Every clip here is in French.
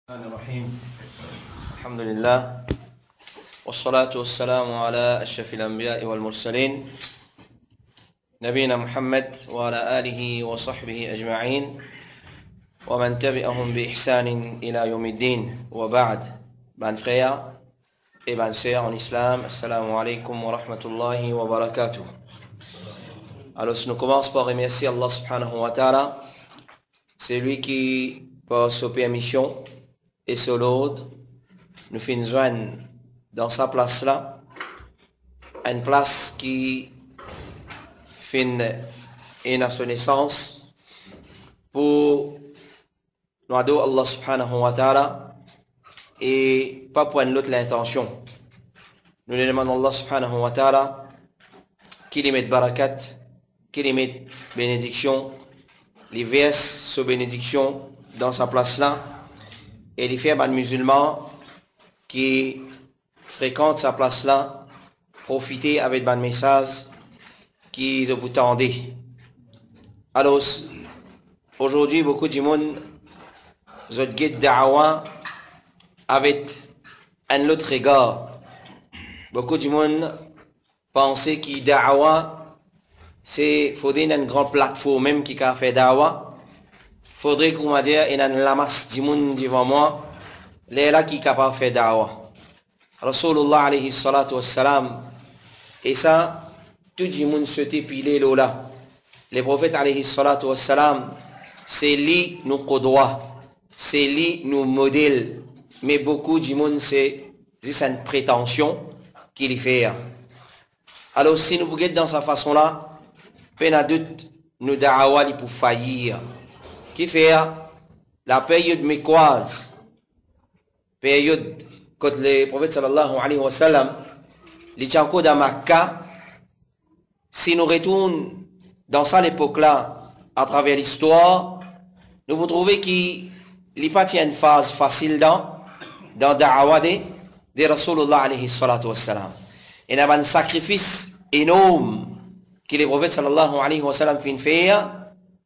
الرحمن الرحيم الحمد لله والصلاة والسلام على أشرف الأنبياء والمرسلين نبينا محمد وعلى آله وصحبه أجمعين ومن تبعهم بإحسان إلى يوم الدين وبعد بان frères et ban sœurs en islam, assalamu alaikum wa rahmatullahi wa barakatuh. Alors nous commençons par remercier Allah subhanahu wa ta'ala, c'est lui qui par sa permission et sur l'autre, nous finissons joindre dans sa place là, une place qui finit à son essence pour nous adorer Allah subhanahu wa ta'ala et pas pour une autre l'intention. Nous demandons Allah subhanahu wa ta'ala qu'il y mette barakat, qu'il y mette bénédiction, les verse sur bénédiction dans sa place là. Et les frères musulmans qui fréquentent sa place là, profiter avec ban message qui vous tendez. Alors, aujourd'hui, beaucoup de monde ont guide da'wa avec un autre regard. Beaucoup de monde pensent que da'wa, c'est faudrait une grande plateforme même qui a fait da'wa. Faudrait qu'on m'a dit, il y a une masse de monde devant moi, là qui est capable de faire da'wa. Rasulullah alayhi salatu wassalam, et ça, tout le monde se pilé là. Les prophètes alayhi salatu wassalam, c'est lui nos qudwa, c'est lui nos modèles. Mais beaucoup de monde, c'est une prétention qu'il fait. Alors si nous regardons dans sa façon là, peine à doute, nos da'wa pour faillir. Qui fait la période mécoise, période quand le prophète sallallahu alayhi wa sallam, les tchankos de Makkah, si nous retournons dans cette époque-là, à travers l'histoire, nous vous trouvez qu'il n'y a pas une phase facile dans da'wa de Rasulullah alayhi salatu wa sallam. Il y a un sacrifice énorme que le prophète sallallahu alayhi wa sallam fait faire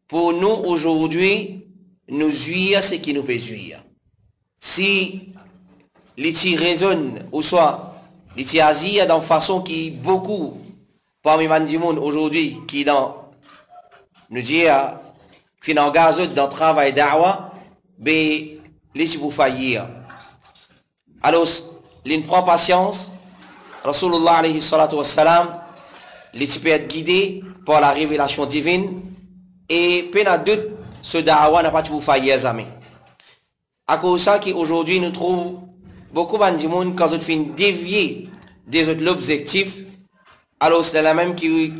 pour nous aujourd'hui, nous jouir ce qui nous peut jouir. Si les petits raisonnent, ou soit les petits agissent d'une façon qui beaucoup, parmi les gens aujourd'hui, qui dans, nous dire, qui n'engagent dans le travail da'wa, ben, les petits pour faillir. Alors, ils prennent patience, Rasulullah alayhi salatu wa salam, les petits peuvent être guidés par la révélation divine, et peine à doute, ce da'wa n'a pas tout failli jamais. À cause de ça qu'aujourd'hui nous trouvons beaucoup de gens quand ils finissent dévier des autres objectifs, alors c'est la même qui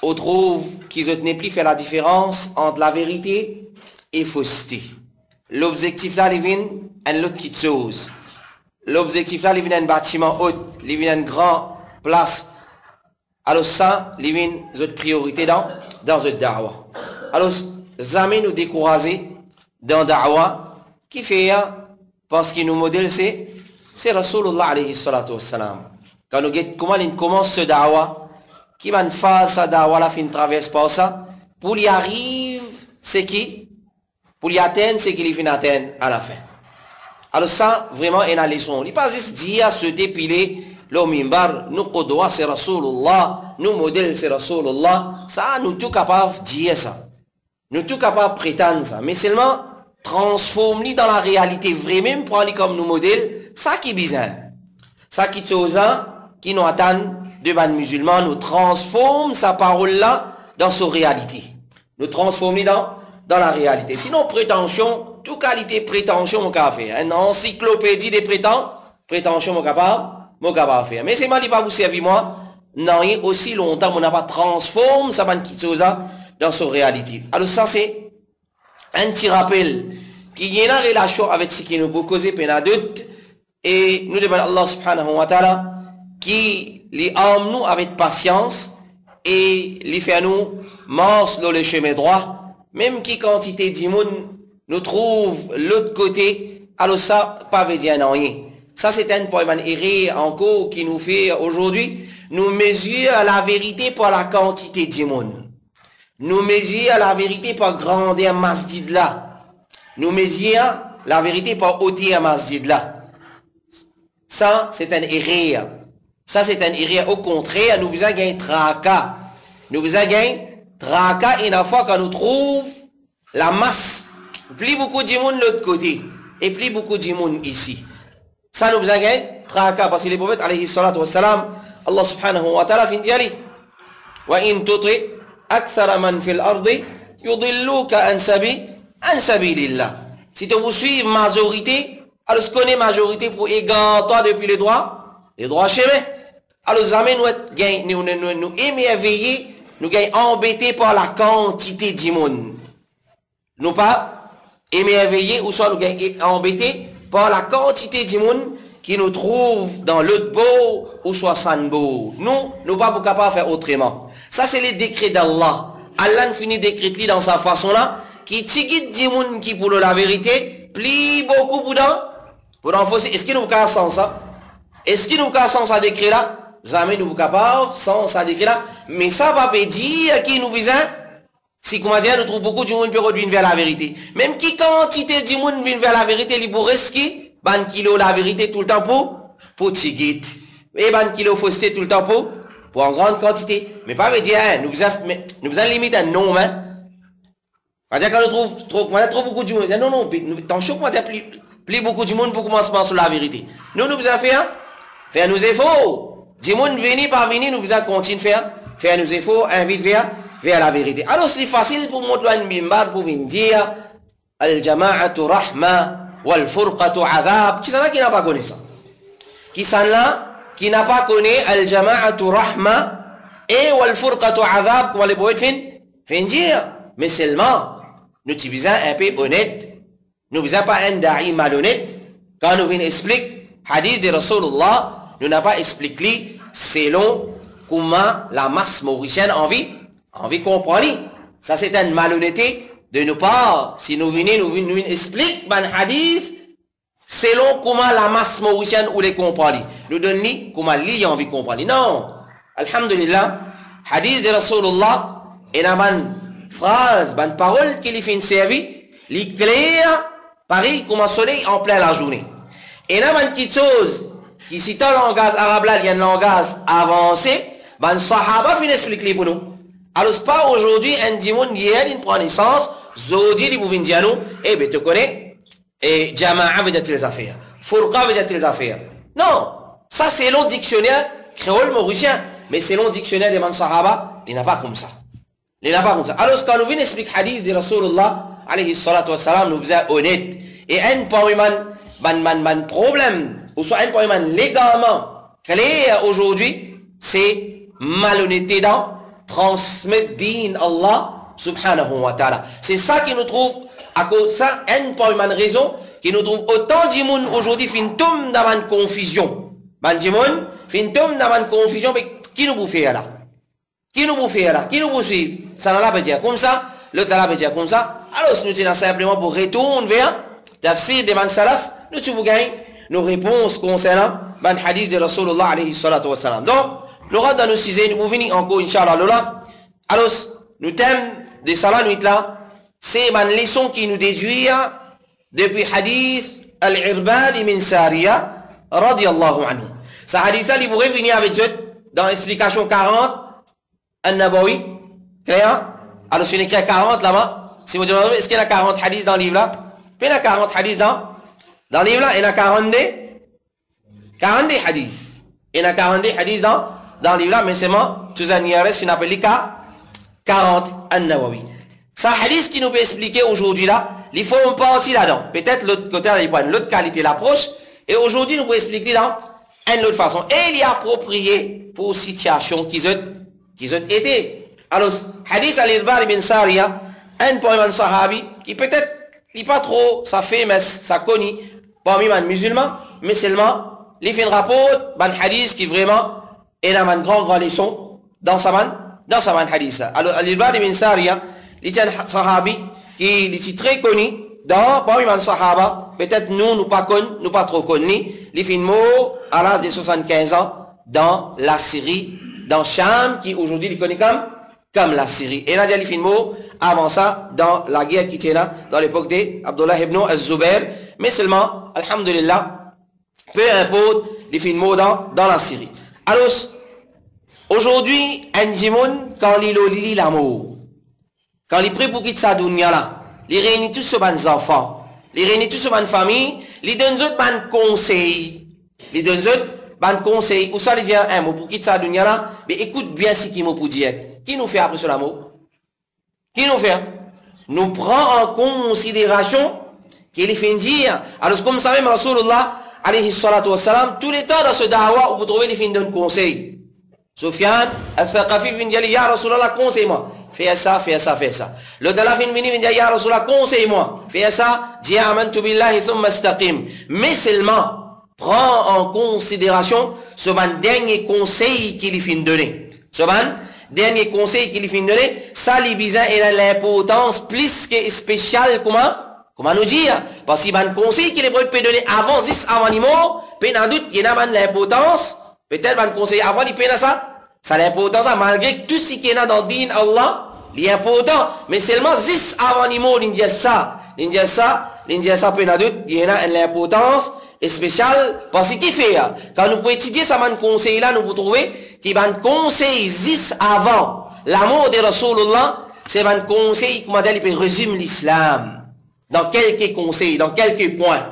trouve qu'ils n'ont plus fait la différence entre la vérité et fausseté. L'objectif là, il vient à l'autre qui chose. L'objectif là, il vient à un bâtiment haut, il vient à une grande place. Alors ça, il vient à une priorité dans le da'wa. Alors, jamais nous décourager dans da'wa qui fait parce qu'il nous modèle c'est Rasulullah alayhi salatu wassalam. Quand nous regardons comment il commence ce da'wa, qui va faire sa da'wa la fin traverse par ça, pour y arriver, c'est qui? Pour y atteindre, c'est qu'il finit atteindre à la fin. Alors ça, vraiment, est une leçon. Il n'est pas juste dire se dépiler le mimbar, nous qudwa c'est Rasulullah, nous modèle c'est Rasulullah. Ça, nous tous capables de dire ça. Nous sommes capables de prétendre ça, mais seulement transformer dans la réalité vraie, même prendre comme nous modèle, ça qui est bizarre. Ça qui est chose qui nous attend de ban musulmans, nous transforme sa parole là dans sa réalité. Nous transformer dans la réalité. Sinon, prétention, toute qualité prétention, mon capable faire. Une encyclopédie des prétention, mon capable faire. Mais c'est mal, il pas vous servir moi, non, aussi longtemps, on n'a pas transformé sa ban qui chose dans sa réalité. Alors ça c'est un petit rappel qu'il y a une relation avec ce qui nous peut causer peine à doute et nous demandons Allah subhanahu wa ta'ala qui les emmène nous avec patience et les fait nous marcher dans le chemin droit même qui quantité de monde nous trouve l'autre côté alors ça pas veut dire rien. Ça c'est un point erré encore qui nous fait aujourd'hui nous mesurer la vérité par la quantité de monde. Nous mesurons la vérité par grandeur masjid là. Nous mesurons la vérité par ôter à masjid là. Ça, c'est un erreur. Ça, c'est un erreur. Au contraire, nous besoin gagner tracas. Nous besoin gagner tracas et une fois qu'on nous trouve la masse. Plus beaucoup de monde de l'autre côté. Et plus beaucoup de monde ici. Ça, nous besoin gagner tracas. Parce que les prophètes, alayhi salatu wa salam, Allah subhanahu wa ta'ala, fin d'y wa in tuti akthara man fil ardi yudilluka an sabilillah. Si tu vous suivez majorité, alors ce qu'on est majorité pour égarer toi depuis les droits chemins. Alors jamais nous émerveiller, nous gagnons embêtés par la quantité du monde. Nous pas émerveiller ou soit nous gagnons embêtés par la quantité du monde qui nous trouve dans l'autre beau ou soit sans beau. Nous pas capables de faire autrement. Ça c'est les décrets d'Allah. Allah nous finit décréter dans sa façon là, qui tigit du monde qui pour la vérité, plie beaucoup pour enfoncer. Est-ce qu'il nous casse sans ça? Est-ce qu'il nous casse sans ça décret là? Jamais nous capables sans ça décret là. Mais ça va pas dire qui nous besoin. Si comment dire, nous trouvons beaucoup de monde qui reviennent vers la vérité. Même qui quantité de monde vient vers la vérité, il pour risquer, ban kilo la vérité tout le temps pour tigit. Et ban kilo fausseté tout le temps pour en grande quantité. Mais pas veut dire, hein, nous besoin limite un nom, hein. C'est-à-dire quand nous trouvons trop beaucoup de monde, non, tant chaud qu'on a plus beaucoup de monde pour commencer sur la vérité. Nous devons faire nos efforts. Du monde venir par venir, nous devons continuer faire nos efforts, invite vers la vérité. Alors c'est facile pour montrer un bimbar pour venir dire al-jama'atu rahma wal-furqatu adhab. Qui s'en a qui n'a pas connu ça? Qui s'en a qui n'a pas connu al-jama'atu rahma et wal-furqatu adhab, comment les poètes viennent dire? Mais seulement, nous sommes besoin un peu honnête. Nous ne besoin pas un da'i malhonnête. Quand nous venons expliquer hadith de Rasulullah, nous n'avons pas expliqué selon comment la masse mauricienne envie comprendre. Ça c'est une malhonnêteté de nos part. Si nous venons expliquer un hadith selon comment la masse mauricienne ou les comprendre. Nous donnons comment lui envie comprendre. Non. Alhamdulillah, hadith de Rasulullah est une phrase, une parole qui lui fait servir, l'éclair, pareil comme un soleil en plein la journée. Et là, une petite chose qui cite le langage arabe là, il y a un langage avancé, ben sahaba fin expliquer pour nous. Alors pas aujourd'hui un dimon hier il prend naissance, zodi li pouvin dire nous, eh ben tu connais, et jama'a veut dire les affaires, furqa veut dire les affaires. Non, ça c'est le dictionnaire créole mauricien, mais c'est le dictionnaire des man sahaba, il n'a pas comme ça. Il n'a pas comme ça. Alors quand nous venons expliquer hadith de Rasulullah alayhi salatu wa salam, nous sommes honnêtes. Et un problème, ou soit un problème légalement clair aujourd'hui, c'est malhonnêteté dans transmettre din Allah subhanahu wa ta'ala. C'est ça qui nous trouve, à cause ça, un problème raison, qui nous trouve autant de monde aujourd'hui, fin tombe dans une confusion. Man di monde, fin tombe dans une confusion, mais qui nous fait là? Qui nous fait là? Qui nous suit? Ça n'a pas dire comme ça, l'autre n'a pas dire comme ça. Alors, nous tenons simplement pour retourner vers tafsir de man salaf, nous tu vous gagnez nos réponses concernant man hadith de Rasulullah alayhi salatu wa salam. Donc, nous rentrons dans nos sujets, nous venons encore, Inch'Allah, là. Alors, nous thème de salat nuit là, c'est une leçon qui nous déduit depuis hadith al-Irbad min Sariya, radiyallahu anhu. Ce hadith là, il pourrait venir avec eux dans l'explication 40, An-Nabawi, clair? Alors, si on écrit 40 là-bas, si vous demandez, est-ce qu'il y a 40 hadiths dans le livre là? Puis il y a 40 hadiths dans le livre là, il y a 42 hadiths. Il y a 42 hadiths dans le livre là, mais c'est moi, tous les reste, il appelle les 40 An-Nawawi. Ça, hadith qui nous peut expliquer aujourd'hui là, il faut une partie là-dedans. Peut-être l'autre côté, il prend l'autre qualité l'approche, et aujourd'hui, nous pouvons expliquer dans une autre façon. Et il est approprié pour situation qui ont été. Alors, hadith al-Irbad bin Sariya, un poème sahabi, qui peut-être, il n'est pas trop, ça fait, mais ça connaît, parmi les musulmans, mais seulement, il fait un rapport, un hadith qui vraiment, est une grande leçon, dans sa hadith là. Alors, al-Irbad bin Sariya, il est un sahabi, qui est très connu, parmi les sahaba, peut-être nous pas trop connus, il fait un mot, à l'âge de 75 ans, dans la Syrie, dans Cham, qui aujourd'hui, il connaît comme la Syrie. Et là, il fait un mot, avant ça, dans la guerre qui était là, dans l'époque d'Abdullah ibn az-Zubair, Mais seulement, alhamdulillah, peu importe les films mots dans la Syrie. Alors, aujourd'hui, un djimoun, quand il lit l'amour, quand il prie pour quitter sa dunya là, il réunit tous ses bonnes enfants, il réunit tous ses bonnes familles, il donne d'autres bonnes conseils, il donne d'autres bonnes conseils, ou ça, il dit un mot pour quitter sa dunya là, mais écoute bien ce qu'il m'a pour dire. Qui nous fait après ce l'amour? Qui nous fait? Nous prend en considération qu'il fait dire, alors comme ça même Rasulullah, alayhi salatu wassalam, tous les temps dans ce da'wa, vous trouvez les fins d'un conseil. Soufiane, al-Thaqafi vient dire, ya Rasulallah, conseille-moi. Fais ça, fais ça, fais ça. Le Dalafin vient dire, ya Rasulallah, conseille-moi. Fais ça, dis amantu billahi thumma istaqim. Mais seulement, prends en considération ce dernier conseil qu'il fin donner. Ce dernier conseil qu'il fin donner, ça, les bizarres, il a l'importance plus que spéciale, comment nous dire? Parce qu'il y a un conseil qu'il est peut donner avant 10 avant les mots, peut en doute, il y a l'importance. Peut-être un conseil avant, il peut ça. Ça a l'importance, malgré que tout ce qui est dans le din Allah, il est important. Mais seulement 10 avant les mots, il dit ça. Il dit ça, peut en doute, il y a l'importance spéciale. Parce qu'il fait, quand nous pouvons étudier ça, un conseil là, nous pouvons trouver qu'il y a un conseil 10 avant l'amour de Rasulullah, c'est un conseil, comment dire, il peut résumer l'islam. Dans quelques conseils, dans quelques points.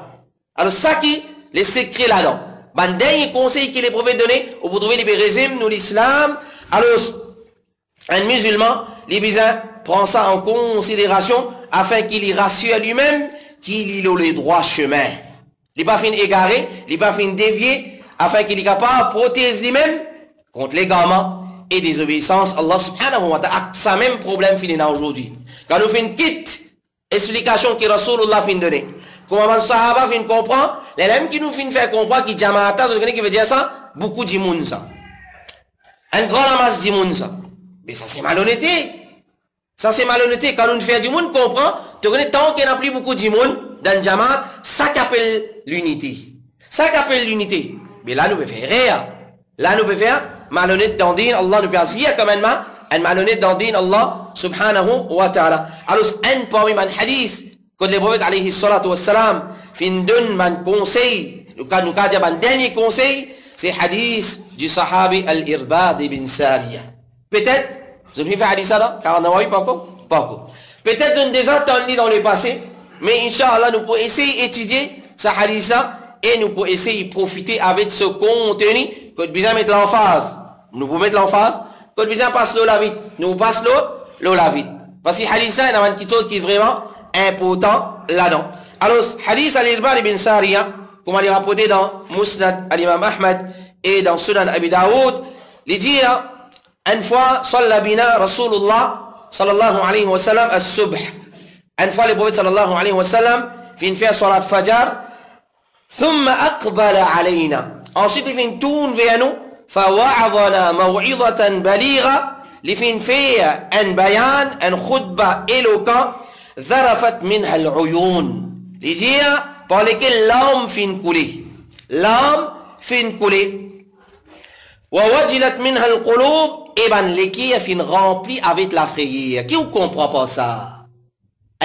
Alors ça qui, les secrets là-dedans. Ben, dernier conseil qu'il est prophète donné, vous trouvez les résumes, nous l'islam. Alors, un musulman, les bizarres, prend ça en considération afin qu'il y rassure lui-même qu'il y a le droit chemin. Il n'est pas fin égaré, il n'est pas fin dévié, afin qu'il est capable de protéger lui-même contre l'égarement et désobéissance. Allah subhanahu wa ta'ala, ça même problème qu'il a aujourd'hui. Quand nous faisons une quitte, explication que Rasulullah fin donner. Comment les sahaba fin comprendre, les mêmes qui nous fin faire comprendre qui jama'ata, qui veut dire ça, beaucoup d'imoun ça. Un grand masse d'imoun ça. Mais ça c'est malhonnêteté. Ça c'est malhonnêteté. Quand nous fait du monde comprend, tu connais tant qu'il n'y a plus beaucoup d'imoun dans le jama'at, ça qu'appelle l'unité. Ça qu'appelle l'unité. Mais là nous pouvons faire rien. Là nous pouvons faire malhonnête dans din, Allah nous peut assurer quand même, un malhonnête dans din Allah subhanahu wa ta'ala. Alors, un parmi les hadiths que le prophète alayhi salatu wassalam fin donne un conseil, nous avons un dernier conseil, c'est hadith du sahabi al-Irbad ibn Sariya. Peut-être, vous avez fait hadith ça là, car on n'a pas encore? Pas encore. Peut-être on a déjà entendu dans le passé, mais Inch'Allah, nous pouvons essayer d'étudier ce hadith là et nous pouvons essayer de profiter avec ce contenu que nous besoin mettre l'emphase. Nous pouvons mettre l'emphase. Quand nous passe l'eau la vite, nous passe l'eau la vite. Parce que hadith ça, il y a quelque chose qui est vraiment important là-dedans. Alors, hadith al-Irbad ibn Sariya, comme il est rapporté dans Musnad al-Imam Ahmad et dans Sunan Abi Daoud, il dit, une fois, salla bina Rasulullah sallallahu alayhi wa sallam as-subh. Une fois, le prophète sallallahu alayhi wa sallam fin faire salat fajr, thumma aqbala alayna. Ensuite, il fin tourne vers nous, فوعظنا موعظة بليغة لفين فيها أن بيان أن خطبة éloquent ذرفت منها العيون لجيها par lesquelles l'âme fin couler ووجلت منها القلوب et ben les qui fin rempli avec la frayeur. Qui vous comprend pas ça?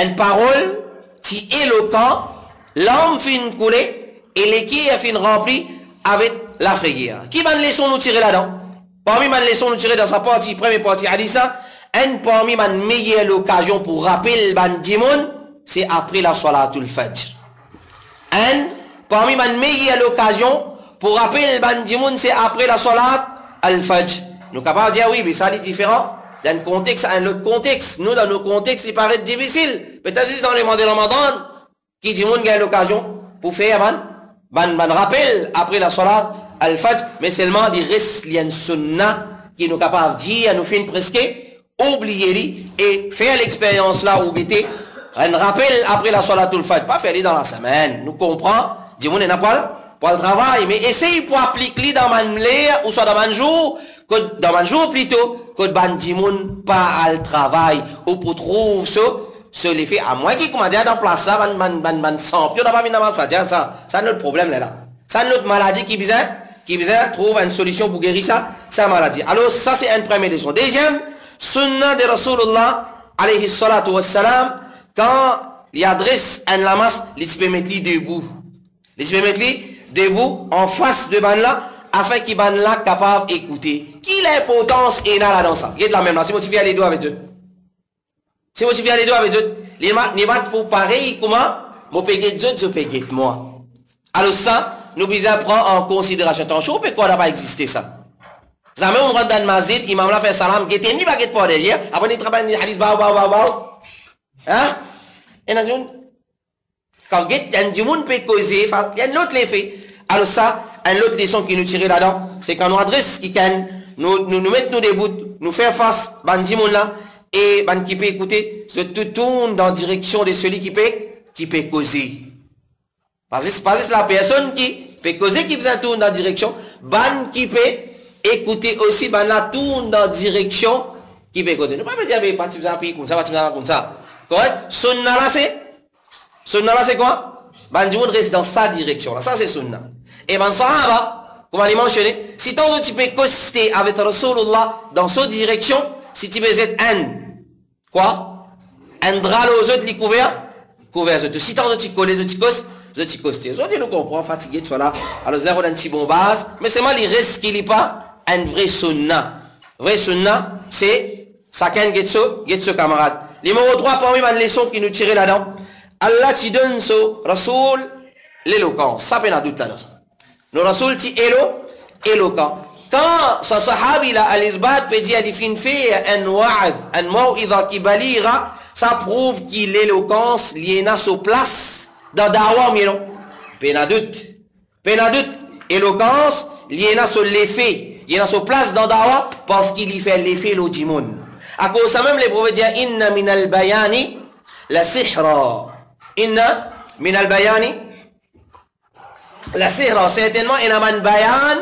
Une parole qui éloquent, l'âme fin couler et les qui fin rempli avec la frayeur. Qui va nous laisser nous tirer là-dedans? Parmi les leçons nous tirer dans sa partie, première partie, a dit ça, un parmi les meilleures occasions pour rappeler le dimon, c'est après la salatul fajr. Un parmi les meilleures occasions pour rappeler le dimon, c'est après la salat al-fajr. Nous sommes capables de dire oui, mais ça est différent d'un contexte à un autre contexte. Nous, dans nos contextes, il paraît difficile. Peut-être dans les mois de Ramadan, qui dimon gagne l'occasion pour faire un rappel après la salat al-fajr, mais seulement il reste une sunna qui nous capable de dire, nous fait presque oublier et faire l'expérience là où était un rappel après la salat al-fajr, pas faire dans la semaine. Nous comprenons, dis-moi n'a pas le travail, mais essaye pour appliquer dans man ou soit dans un jour, que dans un jour plutôt, que ban dimoun pas le travail ou pour trouver ce l'effet à moi qui comment dire dans place là ban sans puis on n'a pas mis dans ça c'est notre problème là c'est notre maladie qui besoin trouve une solution pour guérir ça c'est maladie. Alors ça c'est une première leçon. Deuxième sunna de Rasulullah alayhi salatu wassalam, quand il adresse un lamas, il peut mettre debout. Il peut mettre debout en face de ban là, afin qu'il ban là capable d'écouter. Qui l'importance est là dans ça? Il est de la même là. C'est motivé à les deux avec Dieu. C'est motivé à les deux avec Dieu. Les matchs pour pareil, comment? Moi, payer Dieu, je paye moi. Alors ça, nous devons prendre en considération. Attention, on peut quoi n'a pas existé ça? Ça même on rentre dans le masjid, imam là fait salam, guette ni baguette pas derrière, après il travaille le hadith bao. Hein? Et dans une quand guette un du monde peut causer, il y a un autre effet. Alors ça, une autre leçon qui nous tire là-dedans, c'est quand nous adresse qui can nous mettre nous debout, nous faire face ban du monde là et ban qui peut écouter, se tout tourne dans la direction de celui qui peut causer. Parce que la personne qui peut causer qui peut tourner dans la direction, ban qui peut écouter aussi, ban la tourne dans la direction qui peut causer. Ne pas me dire, mais pas comme ça. Correct? Sunna là c'est quoi? Ban du monde reste dans sa direction. Là. Ça c'est sunna. Et ban sahaba, comme on l'a mentionné, si tant tu peux coster avec Rasulullah dans sa direction, si tu peux être un drap aux autres, les couverts, si tant tu colles, tu costes, je t'y coste. Je dis nous comprend fatigué de cela. Alors là on a un petit bon base, mais c'est mal il reste qu'il n'est pas un vrai sunna. Vrai sunna, c'est chacun get camarade. Numéro 3 parmi les leçons qui nous tirait là-dedans. Allah t'y donne ce Rasoul l'éloquence. Ça peut n'a doute là-dedans. Le Rasoul t'y éloquent. Quand ce sahabi là al-isbat peut dire il fait un wa'ad, un maw'idha qui balira, ça prouve qu'il l'éloquence liée à sa place dans dawa non. Penadoute. Éloquence liée à son l'effet, liée à sa place dans dawa parce qu'il y fait l'effet l'odimon. À cause ça même les prophètes disent inna min al-bayani la sihra. Inna min al-bayani la sihra. Certainement il y a un bayan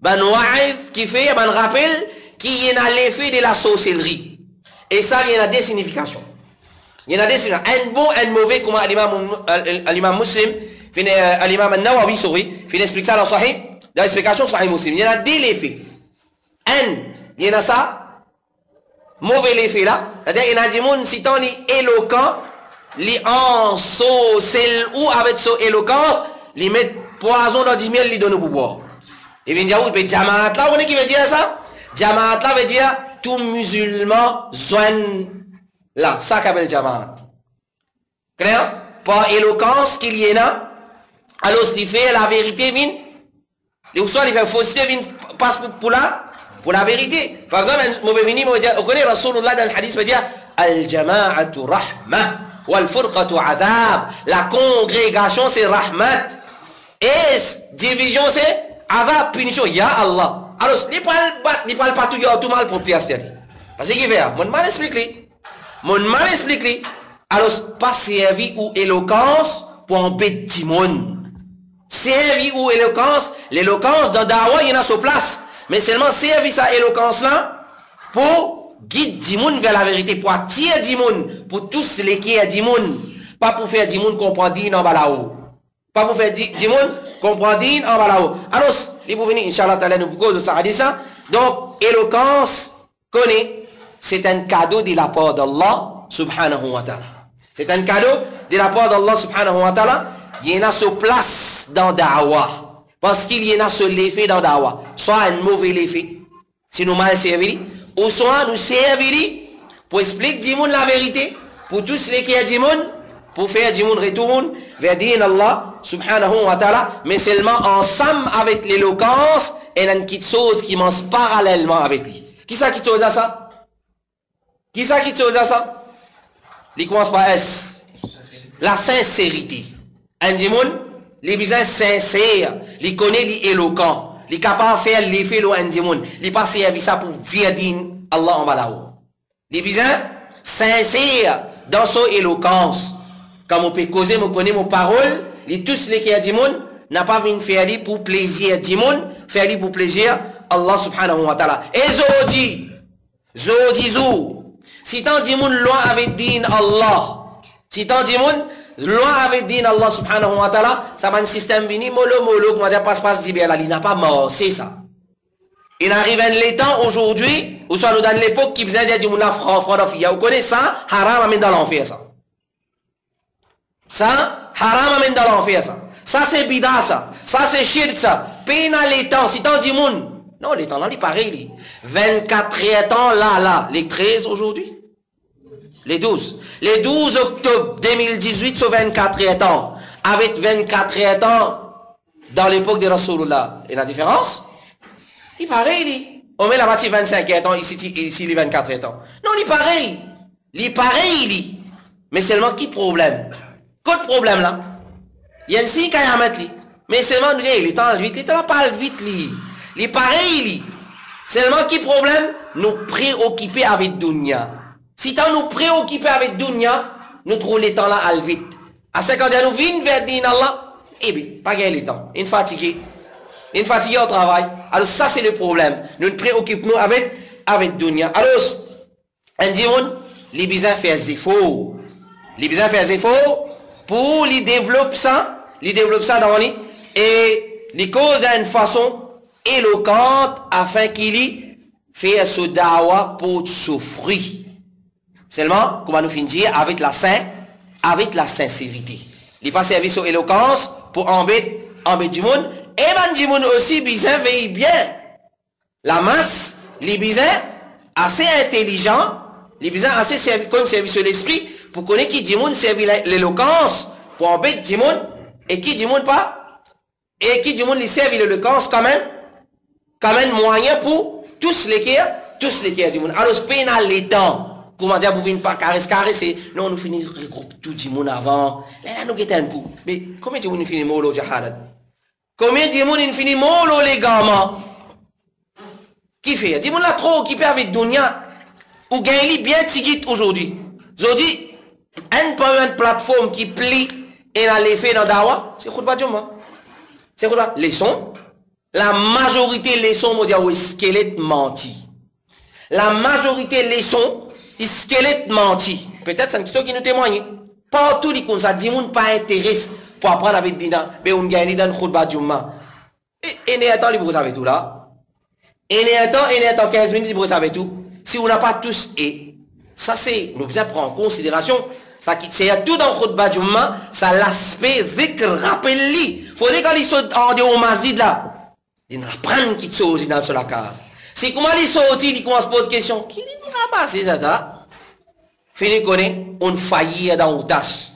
ban wa'id qui fait un rappel qui est dans l'effet de la sorcellerie. Et ça il y a des significations. Il y en a des significations. Un bon, un mauvais, comme l'imam Muslim, l'imam Nawawi, il explique ça dans Sahih, dans l'explication Sahih Muslim. Il y en a deux effets. Il y en a ça, mauvais effet là. C'est-à-dire, il y en a des gens, si tant est éloquent, li en sorcelle ou avec son éloquence, li met poison dans 10 000, li donne pour boire. Et bien, il dit, Jamaat là, vous savez qui veut dire ça? Jamaat là veut dire, tout musulman soigne là, ça qu'appelle Jamaat. Clair? Par éloquence qu'il y en a, alors il fait la vérité, ou soit il fait fausseté, passe pour la vérité. Par exemple, je vais venir, on connaît Rasulullah dans le hadith, il dire Al-Jama'atu Rahma, Wal-Furqatu Adhab. La congrégation c'est Rahmat. Et division c'est Adhab, punition. Ya Allah. Alors, il ne parle pas tout mal pour piaster. Parce qu'il fait, mon mal explique. Alors, pas servi ou éloquence pour embêter du monde. Servi ou éloquence, l'éloquence dans Dawa, il y en a sur place. Mais seulement servi sa éloquence là pour guider du monde vers la vérité, pour attirer du monde, pour tous les qui est du monde. Pas pour faire du monde comprendre en bas là-haut. Pas pour faire du monde comprendre en bas là-haut. Alors, il faut venir, Inch'Allah, nous cause de ça, dit ça. Donc, éloquence, connaît, c'est un cadeau de la part d'Allah, subhanahu wa ta'ala. C'est un cadeau de la part d'Allah, subhanahu wa ta'ala. Il y en a sa place dans Da'wah. Parce qu'il y en a ce l'effet dans Da'wah. Soit un mauvais effet, si nous mal servi, ou soit nous servir pour expliquer du monde la vérité, pour tous les qui est du monde, pour faire du monde retourne vers din Allah, subhanahu wa ta'ala, mais seulement ensemble avec l'éloquence et une petite chose qui mange parallèlement avec lui. Qui ça qui chose à ça? Qui ça qui chose à ça? Il commence par S. La sincérité. Un démon, les besoins sincères, il connaît, il éloquent, il est capable de faire l'effet de un démon. Il n'est pas servi ça pour faire din Allah en bas là-haut. Les besoins sincères dans son éloquence. Quand on peut causer, on connaît mon parole, les tous les qui a du monde, n'a pas vu faire pour plaisir du monde, faire pour plaisir Allah subhanahu wa ta'ala. Et Zodi, si tant du monde loin avec din Allah, si tant du monde loin avec din Allah subhanahu wa ta'ala, ça va un système vini, molo, comment dire, passe, il n'a pas mort, c'est ça. Il arrive un temps aujourd'hui, ou soit nous dans l'époque qui faisait dire du monde franc, vous connaissez ça, haram, mais dans l'enfer ça. Ça, haram amène dans l'enfer, ça. Ça, c'est bida, ça. Ça, c'est shirk, ça. Pénal les temps. Si t'en dis moun. Non, les temps là, les pareil. 24 temps, là. Les 13 aujourd'hui. Les 12. Les 12 octobre 2018 sur 24 temps. Avec 24 temps dans l'époque de Rasulullah. Et la différence? Il pareil, on met la moitié 25 ans, ici les 24 ans. Non, il pareil. Il pareil, mais seulement qui problème? Quel problème là? Il y a une signe à mettre. Mais seulement, il est temps vite, il est pas vite. Il pareil. Seulement qui problème? Nous préoccuper avec Dunya. Si tant nous préoccuper avec Dunya, nous trouvons les temps là à vite. À 50 ans, nous venons vers Din Allah. Eh bien, pas gagner le temps. Une fatigué au travail. Alors ça c'est le problème. Nous nous préoccupons avec Dunya. Alors, on dit les besoins faire des efforts. Les besoins faire des efforts pour les développer ça. Dans lui. Et les causes d'une façon éloquente afin qu'il fasse ce dawa pour souffrir. Seulement, comment nous finir avec la sincérité. Il pas service aux éloquence pour embêter du monde. Et ben du monde aussi, bizarre veille bien. La masse, les bizarres assez intelligents, les bizarres assez comme service de l'esprit, pour connaître qui du monde servit l'éloquence pour embêter du monde, et qui du monde pas, et qui du monde les servit l'éloquence quand même moyen pour tous les qui du monde. Alors, pénal les temps. Comment dire, vous venez pas caresser, non, nous finissons regrouper tout le monde avant. Là, nous guettons un peu. Mais combien de monde finit molo jahad? Combien de monde finit molo les gamins? Qui fait? Dis-moi là trop occupé avec Dunya. Ou gagne bien tigit aujourd'hui. Aujourd'hui, une plateforme qui plie et a l'effet dans Dawa, c'est Khutba Juma. C'est Khutba. Leçon. La majorité leçon, on dit, ou squelette menti. La majorité leçon, squelette menti. Peut-être c'est une question qui nous témoigne. Partout les comme ça, dit moun pas intéresse pour apprendre avec Dina, mais on gagne dans Khutba Juma. Et ne attend vous savez tout là. Et ne attend 15 minutes vous savez tout. Si on n'a pas tous et ça c'est nous devons prendre en considération ça qui c'est tout dans Khutba Juma, ça l'aspect dhikr rappel-li. Faudrait quand ils sont en dehors au masjid là, ils apprennent qui sont dans la case. C'est comment ils sortent, ils commencent à poser question. Qui nous a passé ça là? Fini connaît, on faillit dans une tâche.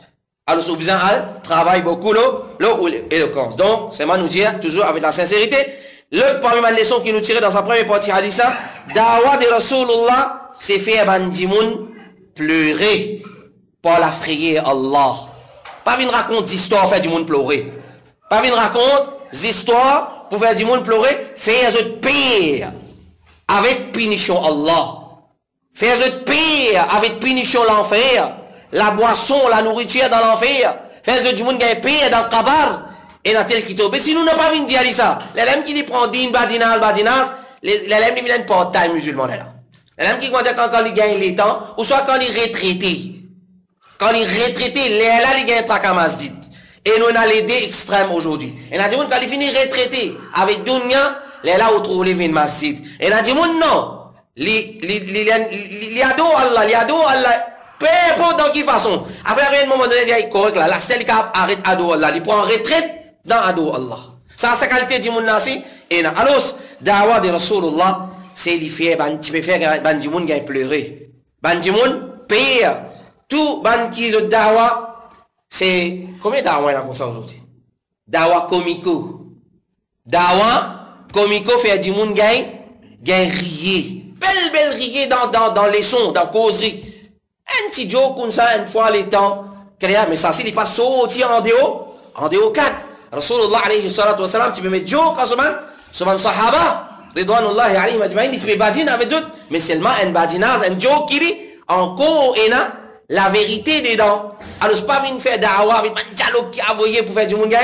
Alors, c'est besoin de travailler beaucoup l'éloquence. Donc, c'est moi nous dire, toujours avec la sincérité, le parmi les leçons qui nous tirait dans sa première partie hadith, Dawa de Rasulullah, c'est faire bandimoun pleurer pour la frayer Allah. Pas venir raconter des histoires faire du monde pleurer. Pas venir raconter des histoires pour faire du monde pleurer, faire de pire avec punition Allah. Faire de pire avec punition l'enfer. La boisson, la nourriture dans l'enfer. Faire du monde qui est pire dans le kabar. Et dans tel qui tombe. Mais si nous n'avons pas vu dire ça, les lèvres qui prennent din, badinaz, les lèvres qui viennent pas taille musulman là. Les lèvres qui quand ils gagnent les temps, ou soit quand ils retraités. Quand ils retraités, les là, ils gagnent trakamasdit. Et nous avons les deux extrêmes aujourd'hui. Et nous avons dit, quand ils finissent retraités avec Dunya, les là, on trouve les vins masjid. Et nous avons dit, non. Les ado Allah. Peu importe dans quelle façon. Après, à un moment donné, il est correct là. La seule qui arrête ado Allah. Il prend en retraite dans ado Allah. Ça, c'est la qualité du monde nasi. Et là, alors, dawa de Rasulullah, c'est les faire, tu peux faire, du monde qui pleurer. Du monde, paye. Tout, qui est dawa, c'est, combien de dawa il y a comme ça aujourd'hui? Dawa comico. Dawa comico fait du monde qui rier. Belle rier dans les sons, dans la causerie. Un petit joke comme ça, une fois les temps. Mais ça, s'il n'est pas sorti en dehors 4. Rasulullah alayhi salatu wa salam, tu peux mettre joke en ce moment, sahaba, ridwanullahi alayhi majma'in, tu peux badiner avec d'autres, mais seulement un badinage, un joke qui dit, encore, et la vérité dedans. Alors, c'est pas venir faire dawa avec un dialogue qui a envoyé pour faire du monde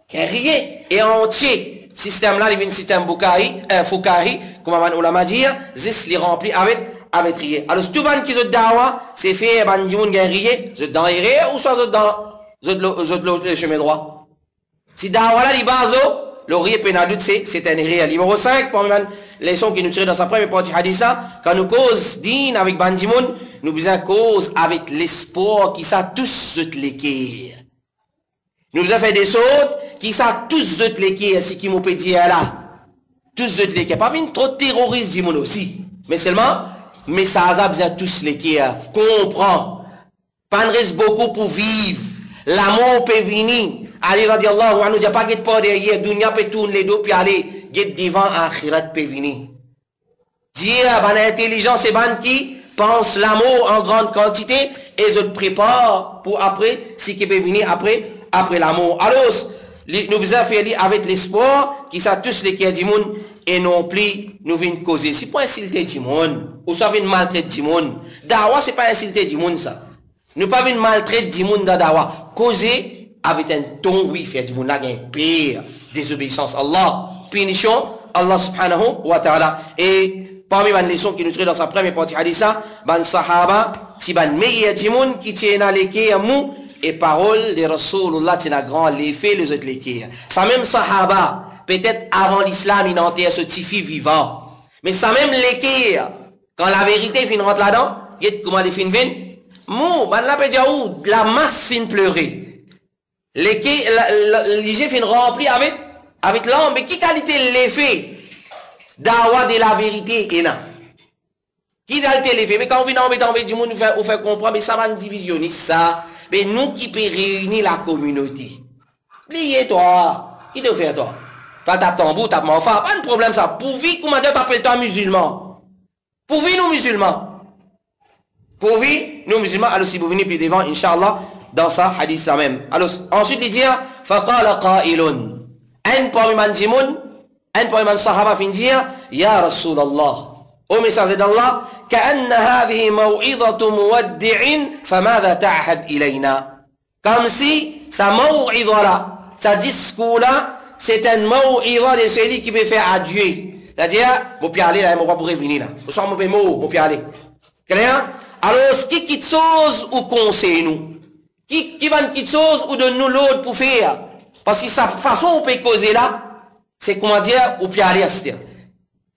qui a rié. Et entier, système là, il vient un système Foukahi, comme on l'a dit, zis les rempli avec rier. Alors, tout le monde qui est dawa, c'est fait, du monde qui a rié, vous êtes dans les rier, ou soit vous êtes dans le chemin droit. Si dawa là, les bases, le rier pénadut, c'est un rier. Numéro 5, pour les leçons qui nous tirent dans sa première partie haditha, quand nous cause din avec bandimoun, nous besoin cause avec l'espoir qui ça tous zut l'équerre. Nous besoin faire des sautes qui ça tous zut l'équerre, si qui m'ont peut dire là. Tous zut l'équerre. Pas une trop terroriste du monde aussi. Mais seulement, mais ça a besoin tous l'équerre. Comprends. Pas ne reste beaucoup pour vivre. L'amour peut venir. Ali radiallahu anhu, il n'y a pas de pas derrière. Dunya peut tourner les dos puis aller. Get devant akhirat peut venir. Dire, ban intelligence et ban qui pense l'amour en grande quantité et se prépare pour après, ce qui peut venir après l'amour. Alors, nous besoin faire avec l'espoir qui ça tous les qui du monde et non plus nous venons causer. C'est pas insulter du monde ou ça vient maltraiter du monde. Dawa c'est pas insulter du monde ça. Nous pas venir maltraiter du monde dans dawa. Causer avec un ton oui faire du monde là gain pire désobéissance Allah. Punition Allah subhanahu wa ta'ala. Et parmi les leçons qui nous tirent dans sa première partie haditha, ban sahaba, si ban meilleur du monde qui tient à l'équerre mou et parole de Rasulullah tient à grand l'effet les autres l'équerre. Ça même sahaba, peut-être avant l'islam, il enterre ce tifi vivant. Mais ça même l'équerre, quand la vérité fin rentre là-dedans, il y a comment les fin viennent? Mou, ban la peut dire où la masse fin pleurer. L'équerre, l'IG fin rempli avec l'homme, mais qui qualité l'effet d'avoir de la vérité et non. Qui qualité l'effet? Mais quand on vient embêter du monde, on fait comprendre, mais ça va nous divisionner ça. Mais nous qui peut réunir la communauté. Liez toi. Qui te fait toi? Tu tapes tambour, tapes m'enfant. Pas de problème ça. Pour vivre, comment dire, t'appelles-toi musulman? Pour vivre, nous musulmans. Pour vivre, nous musulmans. Alors si vous venez plus devant, Inch'Allah, dans ça, hadith là même. Alors ensuite, il dit, faqala qailun. Un parmi man jimoun, un parmi man sahaba fin dire, Ya Rasulallah, au message d'Allah, كأن هذه موعظة مودع فماذا تعهد إلينا. Comme si sa maw'idha là, sa discours là, c'est un maw'idha de celui qui peut faire adieu. C'est-à-dire, mon pied aller là, mon pas pour revenir là. Au soir, mon pied mot, mon pied aller. Clair? Alors, ce qui quitte chose ou conseille nous? Qui va quitte chose ou donne nous l'autre pour faire? Parce que sa façon on peut causer là, c'est comment dire, au pied aller à ce.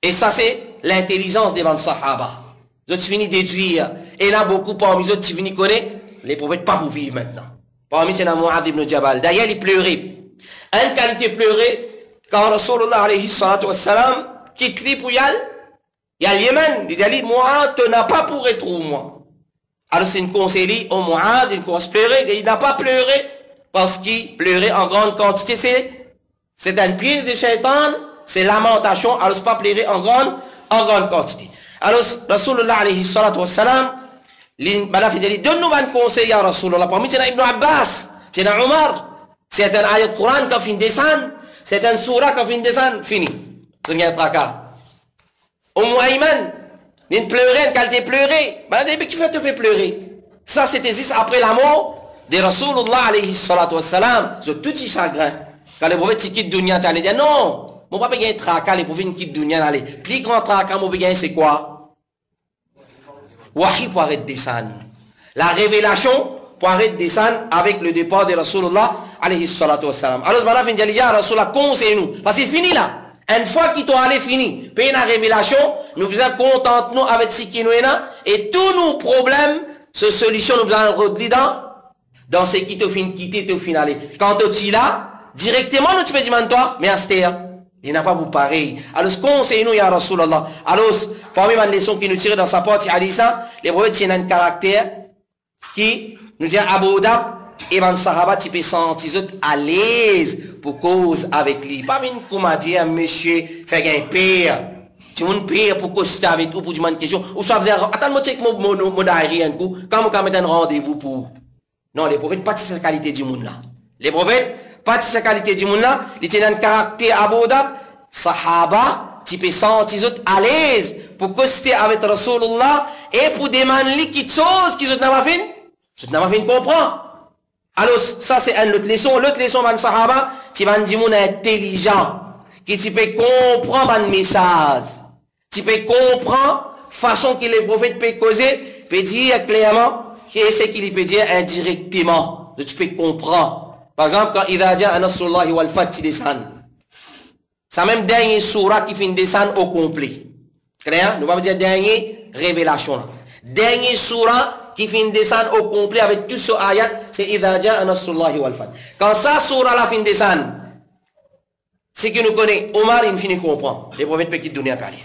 Et ça, c'est l'intelligence des bandes sahaba. Vous finis déduire. Et là, beaucoup parmi eux, qui finis connaître, les prophètes pas pour vivre maintenant. Parmi eux, c'est Mu'adh ibn Jabal. D'ailleurs, il pleurait. Une qualité pleurer, quand Rasulullah alayhi salatu wassalam, quitte lui pour y aller, il y a le Yémen. Il dit, Mu'adh, tu n'as pas pour être moi. Alors, c'est une conseillère au Mu'adh, il commence à pleurer. Il n'a pas pleuré parce qu'il pleurait en grande quantité. C'est un piège de shaitan, c'est lamentation. Alors, c'est pas pleurer en grande quantité. Alors, Rasulullah alayhi salatu wassalam, donne-nous un conseil à Rasulullah. Parmi eux, Ibn Abbas, c'est Omar, c'est un ayat Coran qui a fini descendre, c'est un surah qui a fini descendre, fini. Il y a un tracas. Ayman, il pleurait, quand il pleurait, qui fait te pleurer? Ça, c'était juste après la mort de Rasulullah alayhi salatu wassalam, c'est tout petit chagrin. Quand les prophètes quittent Dunya, tu allais dire non. Mon papa gagne tracas, les prophètes quittent Dunya, allez. Plus grand tracas, mon papa c'est quoi? Wahi pour arrêter de descendre. La révélation pour arrêter de descendre avec le départ de Rasulullah alayhi salatu wassalam. Alors, ce matin, il dit, ya Rasulullah, conseille-nous. Parce que c'est fini là. Une fois qu'il t'a allé fini, payer la révélation, nous faisons contenter-nous avec ce qui nous est là, et tous nos problèmes, ce solution, nous faisons redire dans ce qui te fin quitter, te fin aller. Quand tu es là, directement, nous tu peux dire, toi, mais Astéa, il n'a pas pour pareil. Alors, conseille-nous, ya Rasulallah. Alors, parmi les leçons qui nous tirent dans sa partie Alissa, les prophètes tiennent un caractère qui nous dit Abu Dhab et Ban Sahaba, tu peux sentir à l'aise pour cause avec lui. Pas une comme a dit, monsieur, fait un père. Tu veux un père pour causer avec ou pour demander une question. Ou soit, attends-moi, check mon diary un coup. Quand on met un rendez-vous pour. Non, les prophètes, pas de cette qualité du monde là. Les prophètes, pas de cette qualité du monde là. Ils tiennent un caractère Abu Dhab, Sahaba, tu peux sentir à l'aise pour causer avec Rasulullah et pour demander quelque chose qu'ils n'ont pas fait. Ils n'ont pas fait comprendre. Alors, ça c'est une autre leçon. L'autre leçon, man Sahaba, tu vas dire intelligent, qui tu peux comprendre un message. Tu peux comprendre façon que les prophètes peuvent causer, peut dire clairement, qu'est-ce qu'il peut dire indirectement. Tu peux comprendre. Par exemple, quand il a dit à Nasrullahi wal Fath descend. Ça même dernier surah qui finit descendre au complet. Clair? Nous ne pouvons pas dire dernière révélation là. Dernier surah qui finit descendre au complet avec tout ce ayat, c'est Idha ja'a nasrullahi wal fath. Quand ça surah la fin descendre, c'est que nous connaissons, Omar il finit comprendre. Les prophètes peuvent quitter à parler.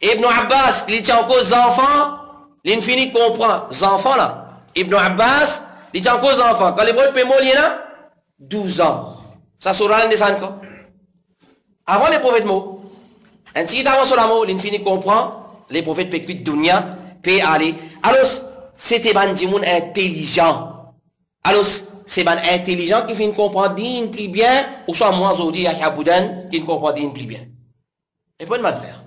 Ibn Abbas, il tient encore les enfants, il finit comprendre. Les enfants là. Ibn Abbas, il tient encore les enfants. Quand les prophètes peuvent mourir là, 12 ans. Ça surah descend quand? Avant les prophètes mots. Un petit avant sur la mot, il finit comprendre. Les prophètes peuvent quitter dunya, peuvent aller. Alors, c'était un dimoun intelligent. Alors, c'est un intelligent qui finit comprendre din plus bien, ou soit moi aujourd'hui à Yaboudan qui ne comprend din plus bien. Et pas de mal faire.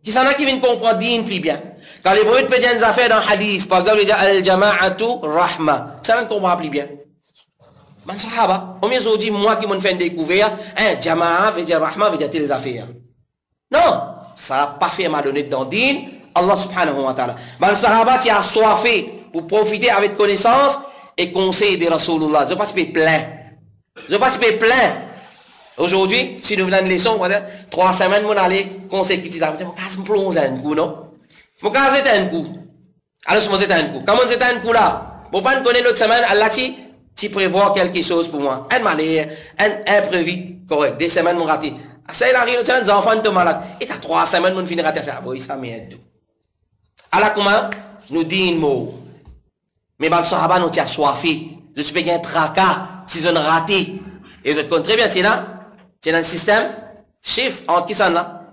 Qui s'en a qui viennent comprendre din plus bien. Quand les prophètes peuvent dire des affaires dans le hadith, par exemple, ils disent al-jama'atu rahma. Ça ne comprend plus bien. Man sahaba, au mieux aujourd'hui, moi qui m'en fais une découverte, jama'a veut dire rahma, veut dire telles affaires. Non, ça n'a pas fait malhonnête dans din, Allah subhanahu wa ta'ala. Man sahaba qui a soifé pour profiter avec connaissance et conseil de Rasulullah. Je ne passe pas plein. Je ne passe pas plein. Aujourd'hui, si nous venons de leçon, 3 semaines, on allait conseil qui dit, je vais me plonger un coup, non? Je vais me un coup. Alors, je vais un coup. Comment c'est un coup là? Vous ne pouvez pas connaître l'autre semaine, Allah tu prévois quelque chose pour moi. Un malheur, un imprévu, correct. Des semaines, mon raté. Ça, il arrive l'autre semaine, les enfants sont malades. Et t'as 3 semaines, mon finir raté ça. Oui, ça m'aide. Alors, comment? Nous dit un mot. Mais les sahaba nous tient soifé. Je suis pas un tracas si je ne raté. Et je compte très bien, tu es là? Tu es dans le système? Chiffre, entre qui ça là?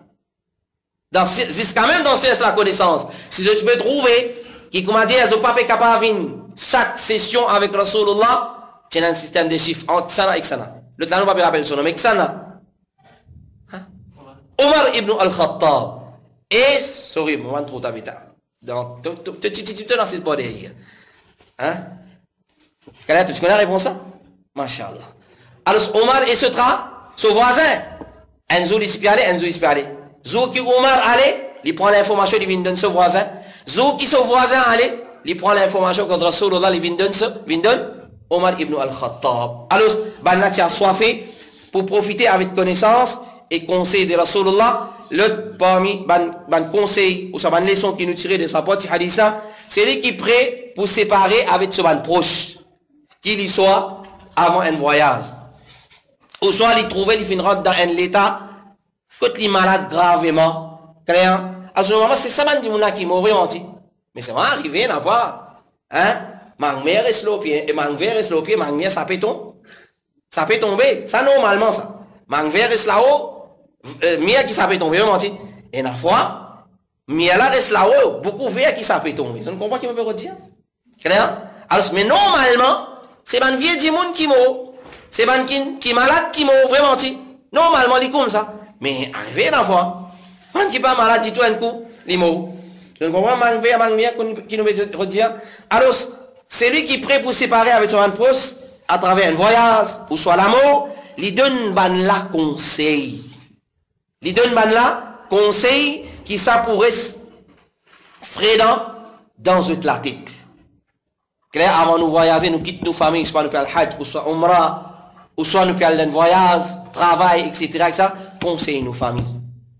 Jusqu'à même dans la connaissance. Si je peux trouver, qui, comment dire, je ne suis pas capable de chaque session avec Rasulullah, tu es dans le système de chiffres, entre ça et ça. Le temps, on ne va pas rappeler son nom, mais ça là. Omar ibn al-Khattab. Et, sorry, moi, je trop t'habiter. Donc, tu te lances pas derrière. Hein? Tu connais la réponse? Masha'Allah. Alors, Omar et ce voisin. Enzo, il peut aller, Enzo, il peut aller. Zou qui Omar allait, il prend l'information, il vient donner ce voisin. Zou qui ce voisin allait, il prend l'information quand Rasulullah, il vient donner Omar ibn al-Khattab. Alors, ben tu as soifé pour profiter avec connaissance et conseil de Rasulullah. L'autre parmi ban conseil ou sa ban leçon qui nous tirait de sa partie hadith là, c'est lui qui est prêt pour séparer avec ce ban proche, qu'il y soit avant un voyage. Ou soit il trouvait, il finira dans un état, quand il est malade gravement, clair. À ce moment, c'est ça qui m'a vraiment dit. Mais c'est vraiment arrivé d'avoir, hein, ma mère est slopée, et ma mère est slopée, ma mère ça peut tomber. Ça peut tomber, ça normalement ça. Ma mère est là-haut, mère qui ça peut tomber, vraiment dit. Et la fois, mère là reste là-haut, beaucoup de qui ça peut tomber. Je ne comprends pas qui me peut dire. Clair? Alors, mais normalement, c'est un vieux dimoun qui m'a. C'est un qui est malade qui m'a vraiment dit. Normalement, il est comme ça. Mais arrivé la fois, man qui n'est pas malade du tout un coup, il m'a. Je ne comprends pas qui nous veut redire. Alors, c'est lui qui est prêt pour séparer avec son proche à travers un voyage, ou soit l'amour, il donne la conseil. Il donne la conseil qui ça pourrait frédant dans toute la tête. Claire, avant nous voyager, nous quittons nos familles, soit nous payons le hajj, ou soit umrah, ou soit nous payons le voyage, travail, etc. Conseillez nos familles.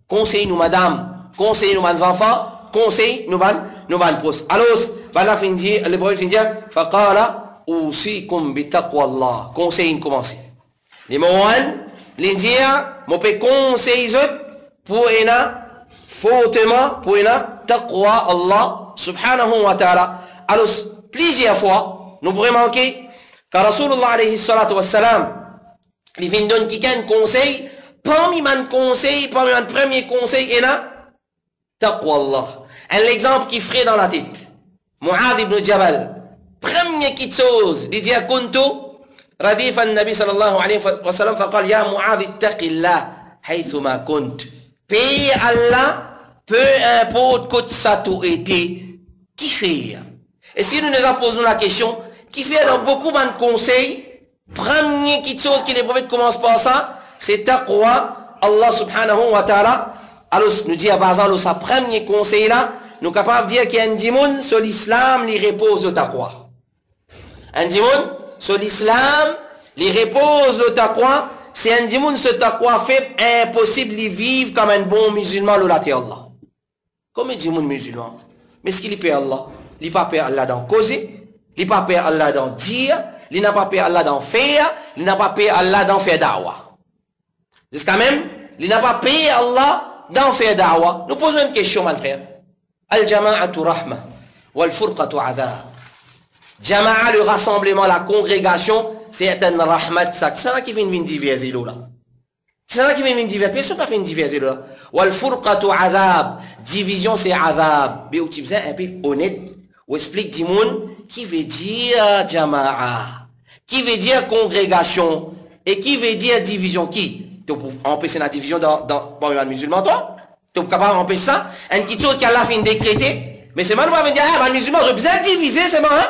Conseillez nous madame. Conseillez nous mes enfants. Conseillez nous ban proches. Alors, voilà, le prophète finit, faqala usikum bi taqwallah. Conseillez nous commencer. Numéro 1, l'india, moi peux conseiller pour ena fortement pour ena taqwa Allah subhanahu wa ta'ala. Alors, plusieurs fois, nous pourrions manquer, car Rasulullah alayhi salatu wassalam, il vient donner quelqu'un conseil, parmi mes conseils, parmi mes premiers conseils, il y a taqwa Allah. Un exemple qui ferait dans la tête. Mu'adh ibn Jabal, première petite chose, il dit kuntu radif an-nabi sallallahu alayhi wa sallam, faqal ya Mu'adh ittaqillah haythuma kunt. Paye Allah, peu importe que ça tout été, qui fait? Et si nous nous posons la question, qui fait dans beaucoup de conseils, première petite chose que les prophètes commencent par ça, c'est taqwa Allah subhanahu wa ta'ala. Alors nous dit à Bazan, sa premier conseil là, nous sommes capables de dire qu'il y a un dimoun sur l'islam, il repose le taqwa. Un dimoun sur l'islam, il repose le taqwa. C'est un dimoun ce taqwa fait impossible de vivre comme un bon musulman, le lati Allah. Comme un dimoun musulman. Mais ce qu'il paie Allah, il pas paie Allah dans causer, il pas paie Allah dans dire, il n'a pas paie Allah dans faire, il n'a pas paie Allah dans faire da'wah. Jusqu'à même, il n'a pas payé Allah dans faire da'wah. Nous posons une question, mon frère. Al-jama'atu rahma, wal-furqatu adhab. Jama'a, le rassemblement, la congrégation, c'est un rahmat. C'est ça qui vient de diviser là. C'est ça qui vient de diviser. Personne n'a fait une division là. Wal-furqatu adhab. Division, c'est adhab. Mais tu besoin un peu honnête. Ou explique du monde qui veut dire jama'a, qui veut dire congrégation, et qui veut dire division. Qui? Tu peux empêcher la division dans un musulman, toi? Tu es capable d'empêcher ça? Une petite chose qu'Allah fait décréter. Mais c'est mal, on va dire, ah, les musulmans, j'ai besoin de diviser, c'est bon, hein?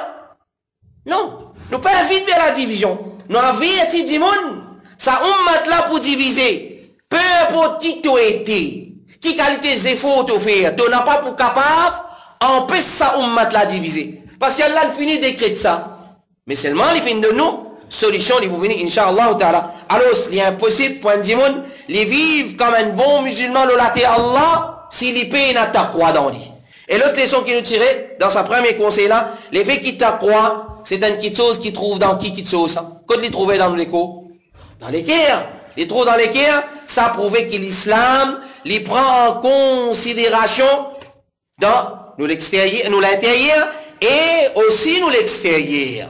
Non. Nous pas inviter vers la division. Nous avertis du monde. Ça, on met là pour diviser. Peu importe qui tu été, qui qualité d'effort tu fais, tu n'as pas pour capable, empêche ça, on met là diviser. Parce qu'Allah finit décréter ça. Mais seulement, il finit de nous. Solution, il vous venir, Inch'Allah ta'ala. Alors, il est impossible pour un démon, il vivre comme un bon musulman, le laté Allah, s'il paye une taqwa dans lui. Et l'autre leçon qu'il nous tirait, dans sa première conseil là, les faits qui taqwa, c'est une petite chose qu'il trouve dans qui chose, ça. Quand il trouvait dans l'écho, dans l'équerre. Il trouve dans l'équerre, ça prouvait que l'islam, il prend en considération dans nous l'extérieur, nous l'intérieur, et aussi nous l'extérieur.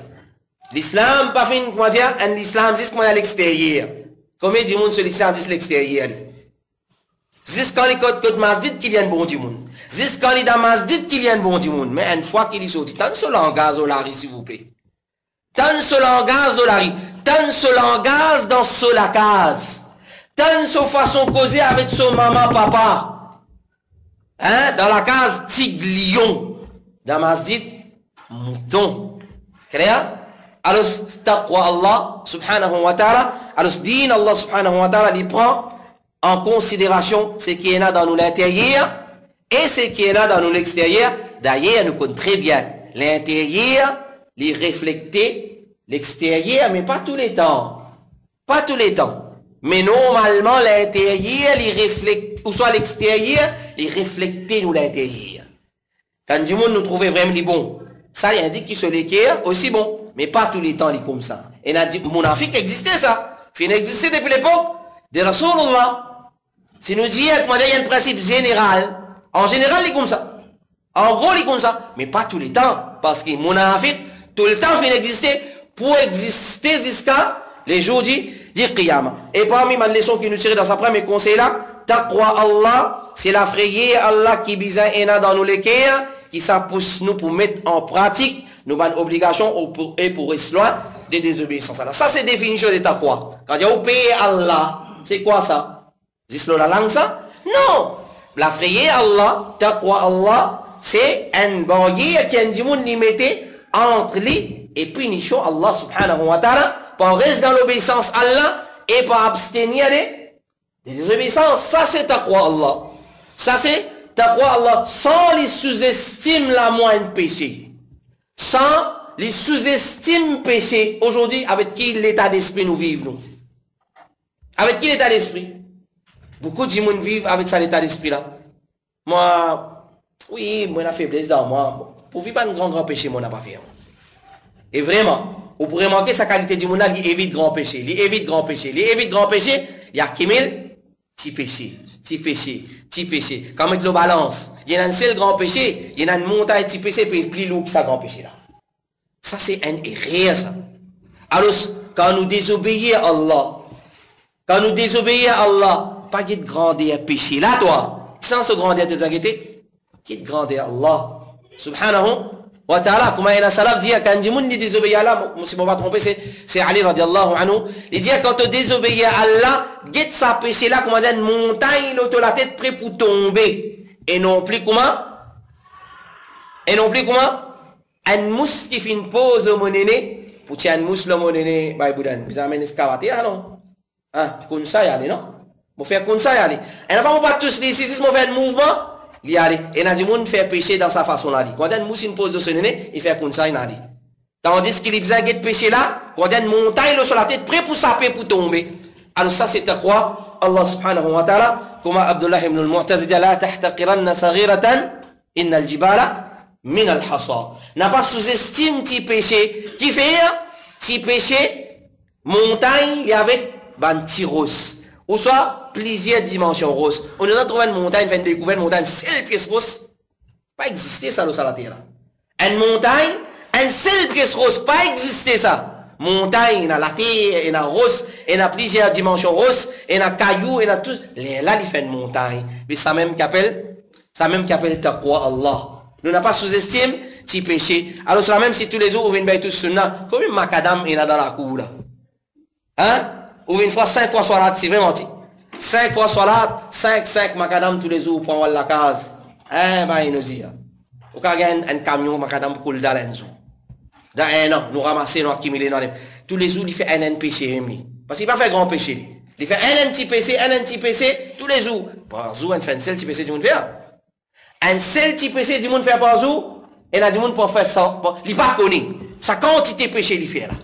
L'islam, pas fait comment dire, un islam, c'est comment à l'extérieur. Combien de monde sur l'islam dit l'extérieur? C'est quand les côtes masjid qu'il y a un bon du monde. C'est quand les dans masjid qu'il y a un bon du monde. Mais une fois qu'il est sorti, tant ce langage au lari, s'il vous plaît. Tant ce langage au lari. Tant ce langage dans ce la case. Tant ce façon causer avec son maman, papa. Hein, dans la case tigre lion. Dans masjid, mouton. Clair? Alors, taqwa Allah subhanahu wa ta'ala, alors, din Allah subhanahu wa ta'ala, il prend en considération ce qui est là dans nous l'intérieur et ce qui est là dans nous l'extérieur. D'ailleurs, nous connaissons très bien l'intérieur, les refléter l'extérieur, mais pas tous les temps. Pas tous les temps. Mais normalement, l'intérieur, les reflète, ou soit l'extérieur, les refléter nous l'intérieur. Quand du monde nous trouvait vraiment les bons, ça, il indique qu'il se l'équerre aussi bon. Mais pas tous les temps, il est comme ça. Et il a dit, mon Afrique existait ça. Il existait depuis l'époque de Rasulullah. Si nous disons qu'il y a un principe général, en général, il est comme ça. En gros, il est comme ça. Mais pas tous les temps. Parce que mon Afrique, tout le temps, il existait pour exister jusqu'à les jours du Qiyamah. Et parmi les leçons qu'il nous tire dans sa première conseil là, taqwa Allah, c'est la frayeur Allah qui bizarre dans nos l'équerre, qui pousse nous pour mettre en pratique nos bonnes obligations et pour rester loin des désobéissances. Ça, c'est définition de taqwa. Quand il y a payer Allah, c'est quoi ça? C'est la langue ça? Non! La frayeur Allah, taqwa Allah, c'est un barrière qui est un démon limité entre lui et punition Allah subhanahu wa ta'ala, pour rester dans l'obéissance à Allah et pour abstenir des désobéissances. Ça, c'est taqwa Allah. Ça, c'est taqwa Allah, sans les sous-estime la moindre péché. Sans les sous-estime péché. Aujourd'hui, avec qui l'état d'esprit nous vivons, nous? Avec qui l'état d'esprit? Beaucoup de gens vivent avec ça l'état d'esprit là. Moi, oui, moi, la faiblesse dans moi. Pour vivre un grand péché, moi, n'a pas fait. Et vraiment, vous pourrez manquer sa qualité du monde, il évite grand péché, il évite grand péché, il évite grand péché, il y a qui mille petit péché, petit péché, petit péché. Quand on met le balance, il y a un seul grand péché, il y a une montagne petit péché, puis il plus lourd que ça grand péché là. Ça c'est un erreur ça. Alors, quand nous désobéissons à Allah, quand nous désobéissons à Allah, pas de grandeur péché là toi. Sans ce grandeur de t'inquiéter, qui de grandeur Allah subhanahu wa ta'ala, comme il y a un salaf dit, quand il dit désobéir à Allah, si je ne me trompe pas, c'est Ali radiallahu anhu, il dit quand tu désobéis à Allah, guette sa péché là, comme une montagne, l'auto la tête prêt pour tomber. Et non plus comment? Et non plus comment? Un mousse qui fait une pause au monnéné, pour tirer un mousse le monnéné, bah, vous amène escavater, non? Hein, comme ça, y aller, non? Vous faire comme ça, y aller. Et enfin, vous pas tous les ici, vous faites un mouvement, il allait. Et il y a des gens qui font péché dans sa façon là. Quand il y a une mousse, une pose de ce nez, il fait comme ça, il allait. Tandis qu'il y a besoin de péché là, quand il y a une montagne sur la tête, prêt pour saper, pour tomber. Alors ça, c'est quoi? Allah subhanahu wa ta'ala, comme Abdullah ibn al-Mu'taz dit, la tahtaqiranna saghiratan, inna al-jibala min al-hasa. N'a pas sous-estime petit péché. Qui fait petit péché, montagne, il y avait un petit rose. Ou soit plusieurs dimensions roses. On a trouvé une montagne, fait une découverte, une montagne, seule pièce rose. Pas existé ça, sur la terre. Une montagne, une seule pièce rose, pas existé ça. Montagne, il y a la terre, il y a rose, il y a plusieurs dimensions roses, il y a cailloux, il y a tout. Là, il fait une montagne. Mais ça même qu'appelle taqwa Allah. Nous n'avons pas sous-estime, petit péché. Alors, c'est la même si tous les jours, on vient tout sunna, comme une macadam, il y a dans la cour là. Hein? Ou une fois, 5 fois salat, c'est vraiment dit. 5 fois salat, 5 macadam tous les jours, pour la case. Hein, ben, il nous dit. Ou quand il y a un camion, macadam, coule dans l'enzo. Dans un an, nous ramasser, nous accumuler dans les... Tous les jours, il fait un péché, parce qu'il n'a pas fait grand péché. Il fait un petit péché, tous les jours. Par jour, il fait un seul petit péché du monde faire. Un seul petit péché du monde faire par jour, et il a du monde pour faire ça. Il n'est pas connu. Sa quantité de péché, il fait là.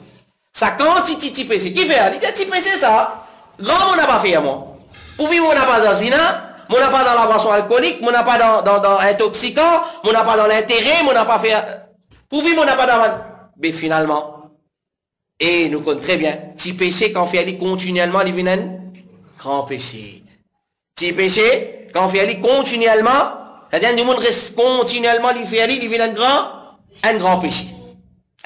Sa quantité de péché. Qui fait là? Il dit, petit péché, ça. Grand, on n'a pas fait, moi. Pour vivre, on n'a pas dans zina, on n'a pas dans la boisson alcoolique, on n'a pas dans intoxicant, on n'a pas dans l'intérêt, on n'a pas fait... Pour vivre, on n'a pas dans... Mais finalement, et nous connaissons très bien, petit péché, quand on fait aller continuellement, il vient un grand péché. Petit péché, quand on fait aller continuellement, c'est-à-dire que le monde reste continuellement, il fait aller, il vient un grand péché.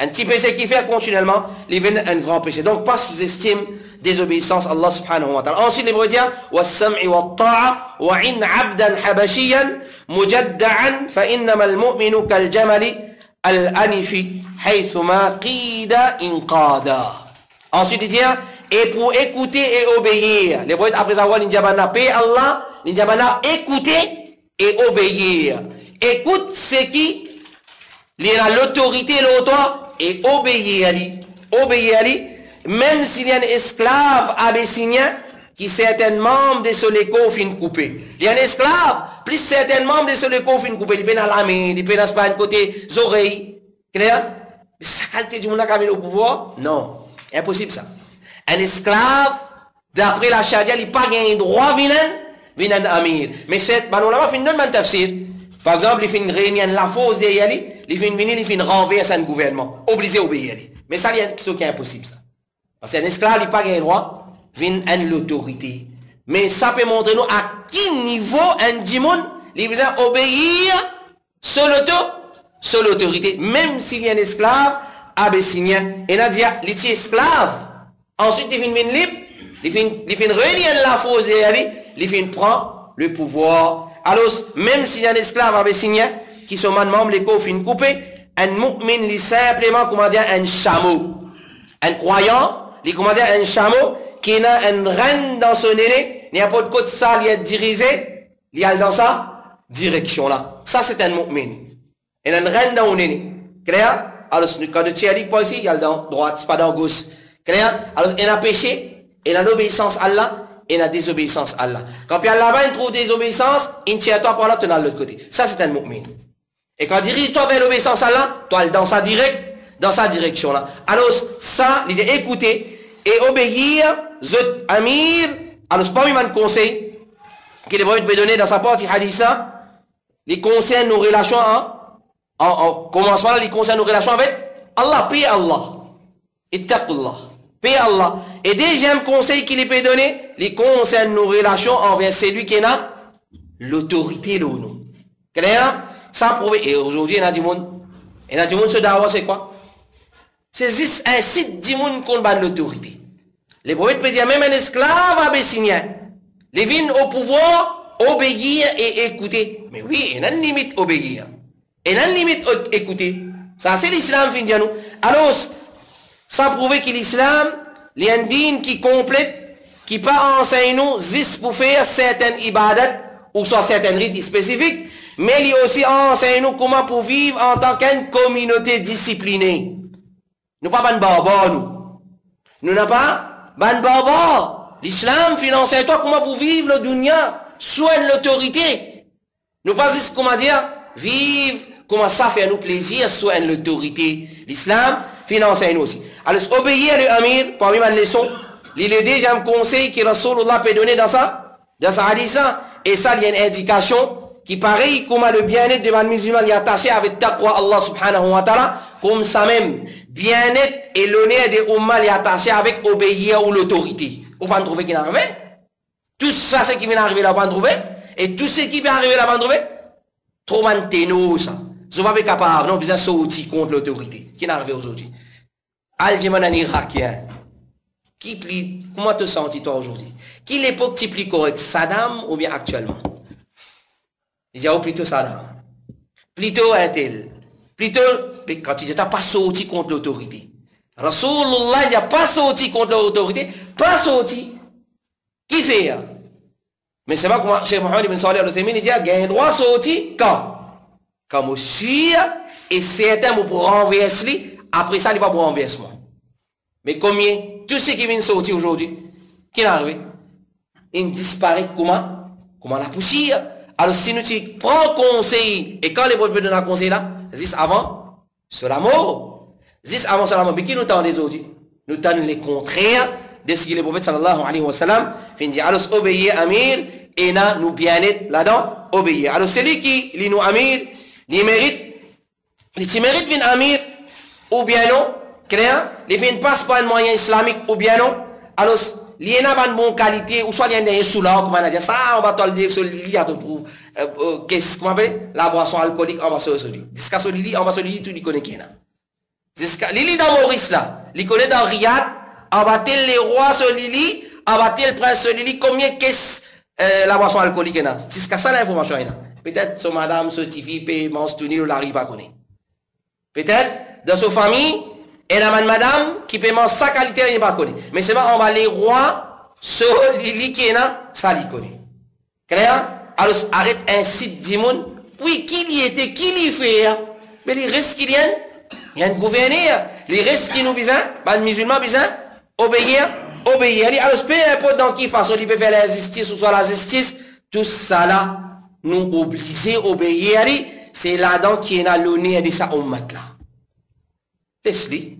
Un petit péché qui fait continuellement, il vient un grand péché. Donc, pas sous-estime désobéissance à Allah subhanahu wa ta'ala. Ensuite, les veut dire, وَالسَّمْعِ وَالطَّاعَ وَعِنْ عَبْدًا حَبَشِيًّا مُجَدَّعًا فَإِنَّمَا الْمُؤْمِنُ كَالْجَمَلِ الْأَنِفِ حَيْثُمَا قِيدَ إِنْقَادًا. Ensuite, il dit, et pour écouter et obéir. Les prophètes, après avoir l'Indiabana, paix Allah, l'Indiabana, écouter et obéir. Écoute ce qui, il a l'autorité, l'autoire, et obéir à lui. Obéir à lui, même s'il y a un esclave abessinien, qui certains membres de ce léco fin coupé. Il y a un esclave, plus certains membres de ce léco fin coupé. Il peut dans la main, il peut dans le côté des oreilles. Clair? Mais sa qualité du monde a au pouvoir? Non. Impossible ça. Un esclave, d'après la charia, il n'a pas gagné droit vient un amir. Mais c'est, on n'a pas fait une tafsir. Par exemple, il fait une réunion la fausse derrière lui, il fait une venir, il fait une renverse à un gouvernement. Obligé d'obéir. Mais ça, c'est ce qui est impossible ça. Parce qu'un esclave, il n'a pas gagné droit, vient l'autorité. Mais ça peut montrer nous à quel niveau un dimon, il vient obéir sur l'autorité. Même s'il y a un esclave abessinien. Et là, il est esclave. Ensuite, il vient libre, il fait une réunion la fausse derrière lui, il prend le pouvoir. Alors, même s'il y a un esclave abessinien, qui sont membres les coffres coupés, un mu'min, il simplement, comment dire, un chameau. Un croyant, il comment dire, un chameau, qui a une reine dans son aîné, il n'y a pas de côté ça, il est dirigé, il y a dans sa direction là. Ça, c'est un mu'min. Il y a une reine dans son aîné. Clair? Alors, quand tu es pas ici, il y a dans droite, c'est pas dans gauche. Clair? Alors, il y a péché, il y a l'obéissance à Allah, et la désobéissance à Allah. Quand il y a là-bas, il trouve désobéissance, il tient toi par là, tu es de l'autre côté. Ça, c'est un mu'min. Et quand dirige-toi vers l'obéissance à Allah, toi, dans sa direction là. Alors, ça, il dit écouter et obéir, zot amir. Alors, c'est pas un conseil qu'il est peut donner dans sa partie hadith là. Il concerne nos relations en commencement là, il concerne nos relations avec Allah, paix Allah. Ittaqullah. Paix Allah. Et deuxième conseil qu'il peut donner, il concerne nos relations envers celui qui a l'autorité là nous. Clair? Ça prouve. Et aujourd'hui, il y a du monde. Il y a du monde, ce dawa, c'est quoi? C'est juste un site du monde qu'on bat l'autorité. Les prophètes peuvent dire, même un esclave abessinien, les vins au pouvoir, obéir et écouter. Mais oui, il y a une limite obéir. Il y a une limite écouter. Ça, c'est l'islam, fin de nous. Alors, ça prouve que l'islam, il y a un dîne qui complète, qui peut enseigner nous, juste pour faire certaines ibadat, ou soit certains rites spécifiques, mais il aussi enseigne nous comment pour vivre en tant qu'une communauté disciplinée. Nous pas ban barbar nous. Nous n'avons pas ban barbar. L'islam finance toi comment pour vivre le dunya, soit l'autorité. Nous pas juste comment dire vivre comment ça fait nous plaisir, soit l'autorité. L'islam finance nous aussi. Alors obéir le amir parmi ma leçon, il est déjà un conseil que Rasulullah peut donner dans sa hadith. Et ça, il y a une indication qui pareil comme le bien-être de man musulman est attaché avec taqwa Allah subhanahu wa ta'ala, comme ça même, bien-être et l'honneur des umma est attaché avec obéir ou l'autorité. Vous ne trouvez qu'il arrive? Tout ça, c'est qui vient arriver là, vous ne trouvez? Et tout ce qui vient arriver là, vous ne trouvez? Trop maintenant, ça. Je ne suis pas capable, non, besoin de sortir contre l'autorité. Qui est arrivé aujourd'hui? Al-Jeman en Irakien. Qui plie, comment te sens-tu toi aujourd'hui? Qui l'époque tu plie correct? Saddam ou bien actuellement? Il dit, oh, plutôt Saddam. Plutôt un tel. Plutôt, quand il dit, t'as pas sorti contre l'autorité. Rasulullah, il n'a pas sorti contre l'autorité. Pas sorti. Qui fait? Mais c'est pas comment Cheikh Mohamed ibn Salih al-Uthaymin, il dit, il y a un droit sorti quand? Quand je suis, et certains pour renverser, après ça, il n'est pas pour renversement. Mais combien? Tous ceux qui viennent sortir aujourd'hui, qui est arrivé? Ils disparaissent comment? Comment la poussière. Alors si nous prenons conseil, et quand les prophètes donnent un conseil là, juste avant, c'est la mort. Juste avant, c'est la mort. Mais qui nous tend les autres? Nous tendons les contraires de ce que les prophètes sallallahu alayhi wa sallam fin dit. Alors obéir Amir, et là, nous bien-être là-dedans, obéir. Alors celui qui nous Amir, il mérite une Amir, ou bien non, clair, il ne passe pas un moyen islamique, ou bien non. Alors, il y a une bonne qualité, ou soit il y a un soulard, comme on a dit, ça, on va te le dire, il y a tout qu'est-ce qu'on appelle? La boisson alcoolique, on va se le dire. Jusqu'à ce lit, on va se le dire, tout le connaît qui est là. Jusqu'à l'île dans Maurice là, il connaît dans Riyad, on va tel les rois sur l'île, on va tel prince sur l'île, combien qu'est-ce la boisson alcoolique est là? Jusqu'à ça l'information est là. Peut-être son madame, ce petit paiement, ce tournil, on n'arrive pas à connaître. Peut-être, dans sa famille, et la madame qui paie sa qualité, elle n'est pas connue. Mais c'est pas, on va les rois, ceux qui est là, ça les connaît. Clair? Alors, arrête un site d'immun. Oui, qui y était, qui l'y fait? Mais les restes qui viennent, il y a un gouverneur. Les restes qui nous besoin, les musulmans besoin, obéir. Alors, peu importe dans qui façon, il peut faire la justice ou soit la justice, tout ça là, nous obliger à obéir. C'est là-dedans qui est l'honneur de sa ummat là. C'est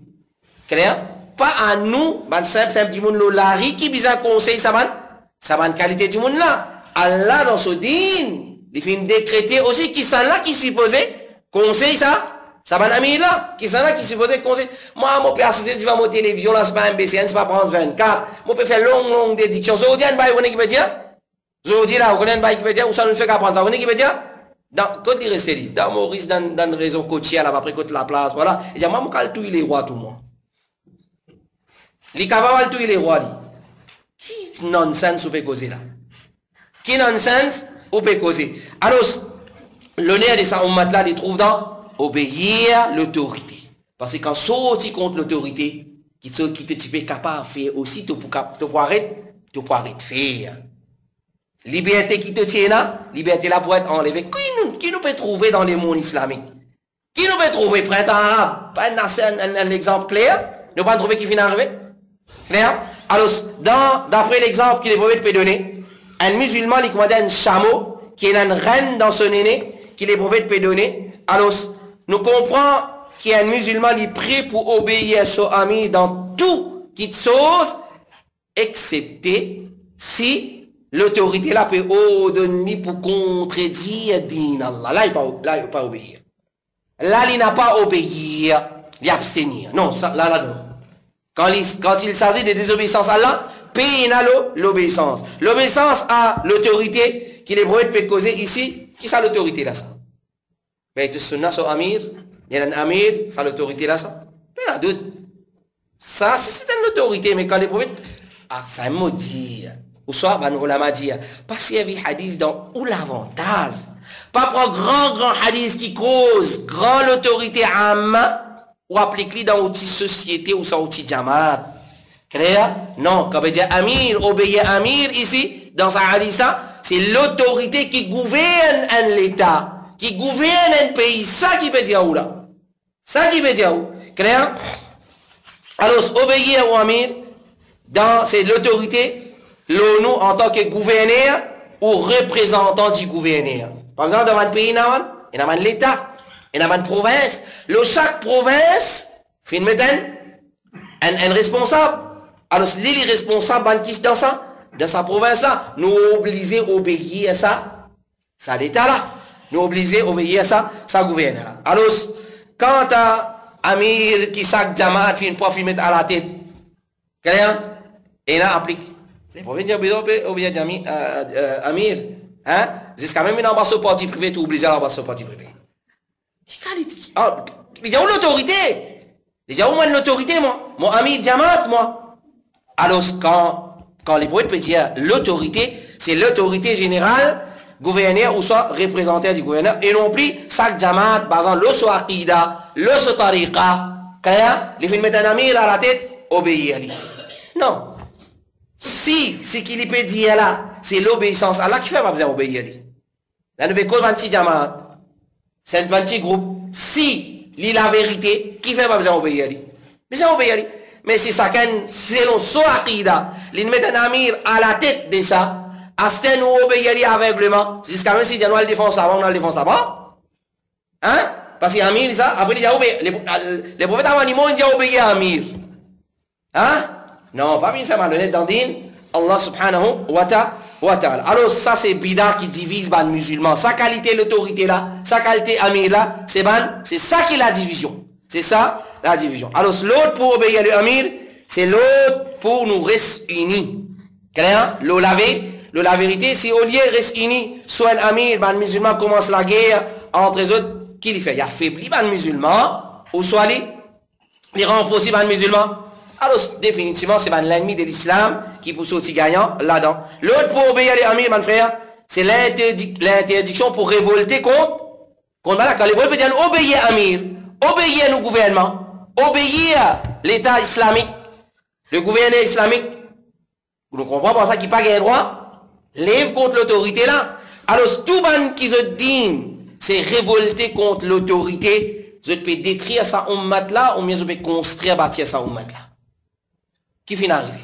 clair? Pas à nous, simple du monde l'olari qui besoin conseil ça va qualité du monde là. Allah dans ce din, il fait décréter aussi qui sont là qui supposait conseil ça va ami là, qui sont là qui supposait conseil. Moi, mon père assister devant mon télévision là, c'est pas un BCN, c'est pas France 24. Moi, peut faire longue dédiction. Ça vous dit un bail, vous connaissez qui veut dire? Je vous dis là, vous connaissez un bail qui veut dire, ou ça ne fait qu'apprendre ça, vous connaissez qui veut dire? Quand il reste dans Maurice, dans une région côtière, là, après côté la place, voilà. Il dit, moi, je vais tout les rois, tout le monde. Les cavaliers, tout les rois, qui nonsense vous peut causer là? Qui nonsense vous peut causer? Alors, l'honneur de sa ummat là, il trouve dans obéir l'autorité. Parce que quand sorti contre l'autorité, qui te type capable de faire aussi, tu peux arrêter de faire. Liberté qui te tient là, liberté là pour être enlevée. Qui nous peut trouver dans le monde islamique? Qui nous peut trouver printemps arabe? Pas un exemple clair? Nous pas trouver qui vient d'arriver? Clair? Alors, d'après l'exemple que les prophètes peuvent donner, un musulman, il commande un chameau, qui est une reine dans son aîné, que les prophètes peuvent donner. Alors, nous comprenons qu'il y a un musulman, il prie pour obéir à son ami dans tout qui chose, excepté si l'autorité là peut ordonner pour contredire din Allah. Là, il n'a pas obéir. Là, il n'a pas obéir, il abstenir. Non, là, non. Quand il s'agit de désobéissance à Allah, paye l'obéissance. L'obéissance à l'autorité qui les prophètes peuvent causer ici, qui ça l'autorité là ça? Mais tu sunna sur Amir, il y a un Amir, ça l'autorité là ça? Mais il y a d'autres. Ça, c'est une autorité, mais quand les prophètes, c'est un mot dire. Ou soit, on l'a dit, parce qu'il y avait hadith dans où l'avantage. Pas prendre grand hadith qui cause grande autorité amma ou appliquer dans outil société ou ça outil jamaat. Clair? Non, quand on dit Amir, obéir Amir ici, dans sa hadith, c'est l'autorité qui gouverne un État, qui gouverne un pays. Ça qui veut dire où là? Ça qui veut dire où? Clair? Alors, obéir au Amir, c'est l'autorité. L'ONU en tant que gouverneur ou représentant du gouverneur. Par exemple, dans un pays, il y a l'État, il y a une province. Chaque province fait un responsable. Alors, si les responsables dans sa province-là, nous obligés à obéir à ça, l'État-là. nous obligés à obéir à ça gouverneur. Alors, quand Amir qui sac Jamaat fait une fois mettre à la tête, et là applique. Les prophètes disent obéir à Amir, hein? Jusqu'à même une ambassade parti privé, tu obligé à l'ambassade parti privé. Il y a où l'autorité? Il y a où moi l'autorité, moi? Mon ami Jamaat, moi. Alors, quand les prophètes peuvent dire l'autorité, c'est l'autorité générale, gouverneur ou soit représentant du gouverneur, et non plus chaque Jamaat, par exemple, le so Aqida, le so Tariqa, les films mettent un amir à la tête, obéir à lui. Non. Si ce qu'il peut dire là, c'est l'obéissance à Allah qui fait pas besoin d'obéir à lui. Là, nous avons un petit Jamaat, c'est un petit groupe. Si il la vérité, qui fait pas besoin d'obéir à lui? Besoin d'obéir à lui. Mais si ça selon son Aqida, il met un amir à la tête de ça, à ce temps nous obéir à lui aveuglement, jusqu'à même si nous le défense là-bas, on le défense là-bas. Hein? Parce qu'il Amir, ça, après il a obéi. Les prophètes avant ils ont obéi à Amir. Hein? Non, pas bien faire malhonnête dans din, Allah subhanahu wa ta'ala. Alors ça c'est bida qui divise les musulmans. Sa qualité l'autorité là, sa qualité Amir là, c'est ça qui est la division. C'est ça la division. Alors l'autre pour obéir à l'Amir, c'est l'autre pour nous rester unis. Clair? La vérité, c'est au lieu de rester unis, soit un Amir, les musulmans commencent la guerre entre les autres, qui les fait? Il affaiblit les musulmans, ou soit les renforcer les musulmans. Alors définitivement, c'est l'ennemi de l'islam qui peut sortir gagnant là-dedans. L'autre pour obéir à l'Amir, mon frère, c'est l'interdiction pour révolter contre quand les prophètes peuvent dire obéir à l'Amir, obéir à nos gouvernements, obéir à l'État islamique, le gouverneur islamique. Vous comprenez pas ça qui n'a pas le droit? Lève contre l'autorité là. Alors tout le monde qui se dit c'est révolter contre l'autorité, je peux détruire ça ummat là ou bien je peux construire bâtir ça ummat là. Qui finit arriver?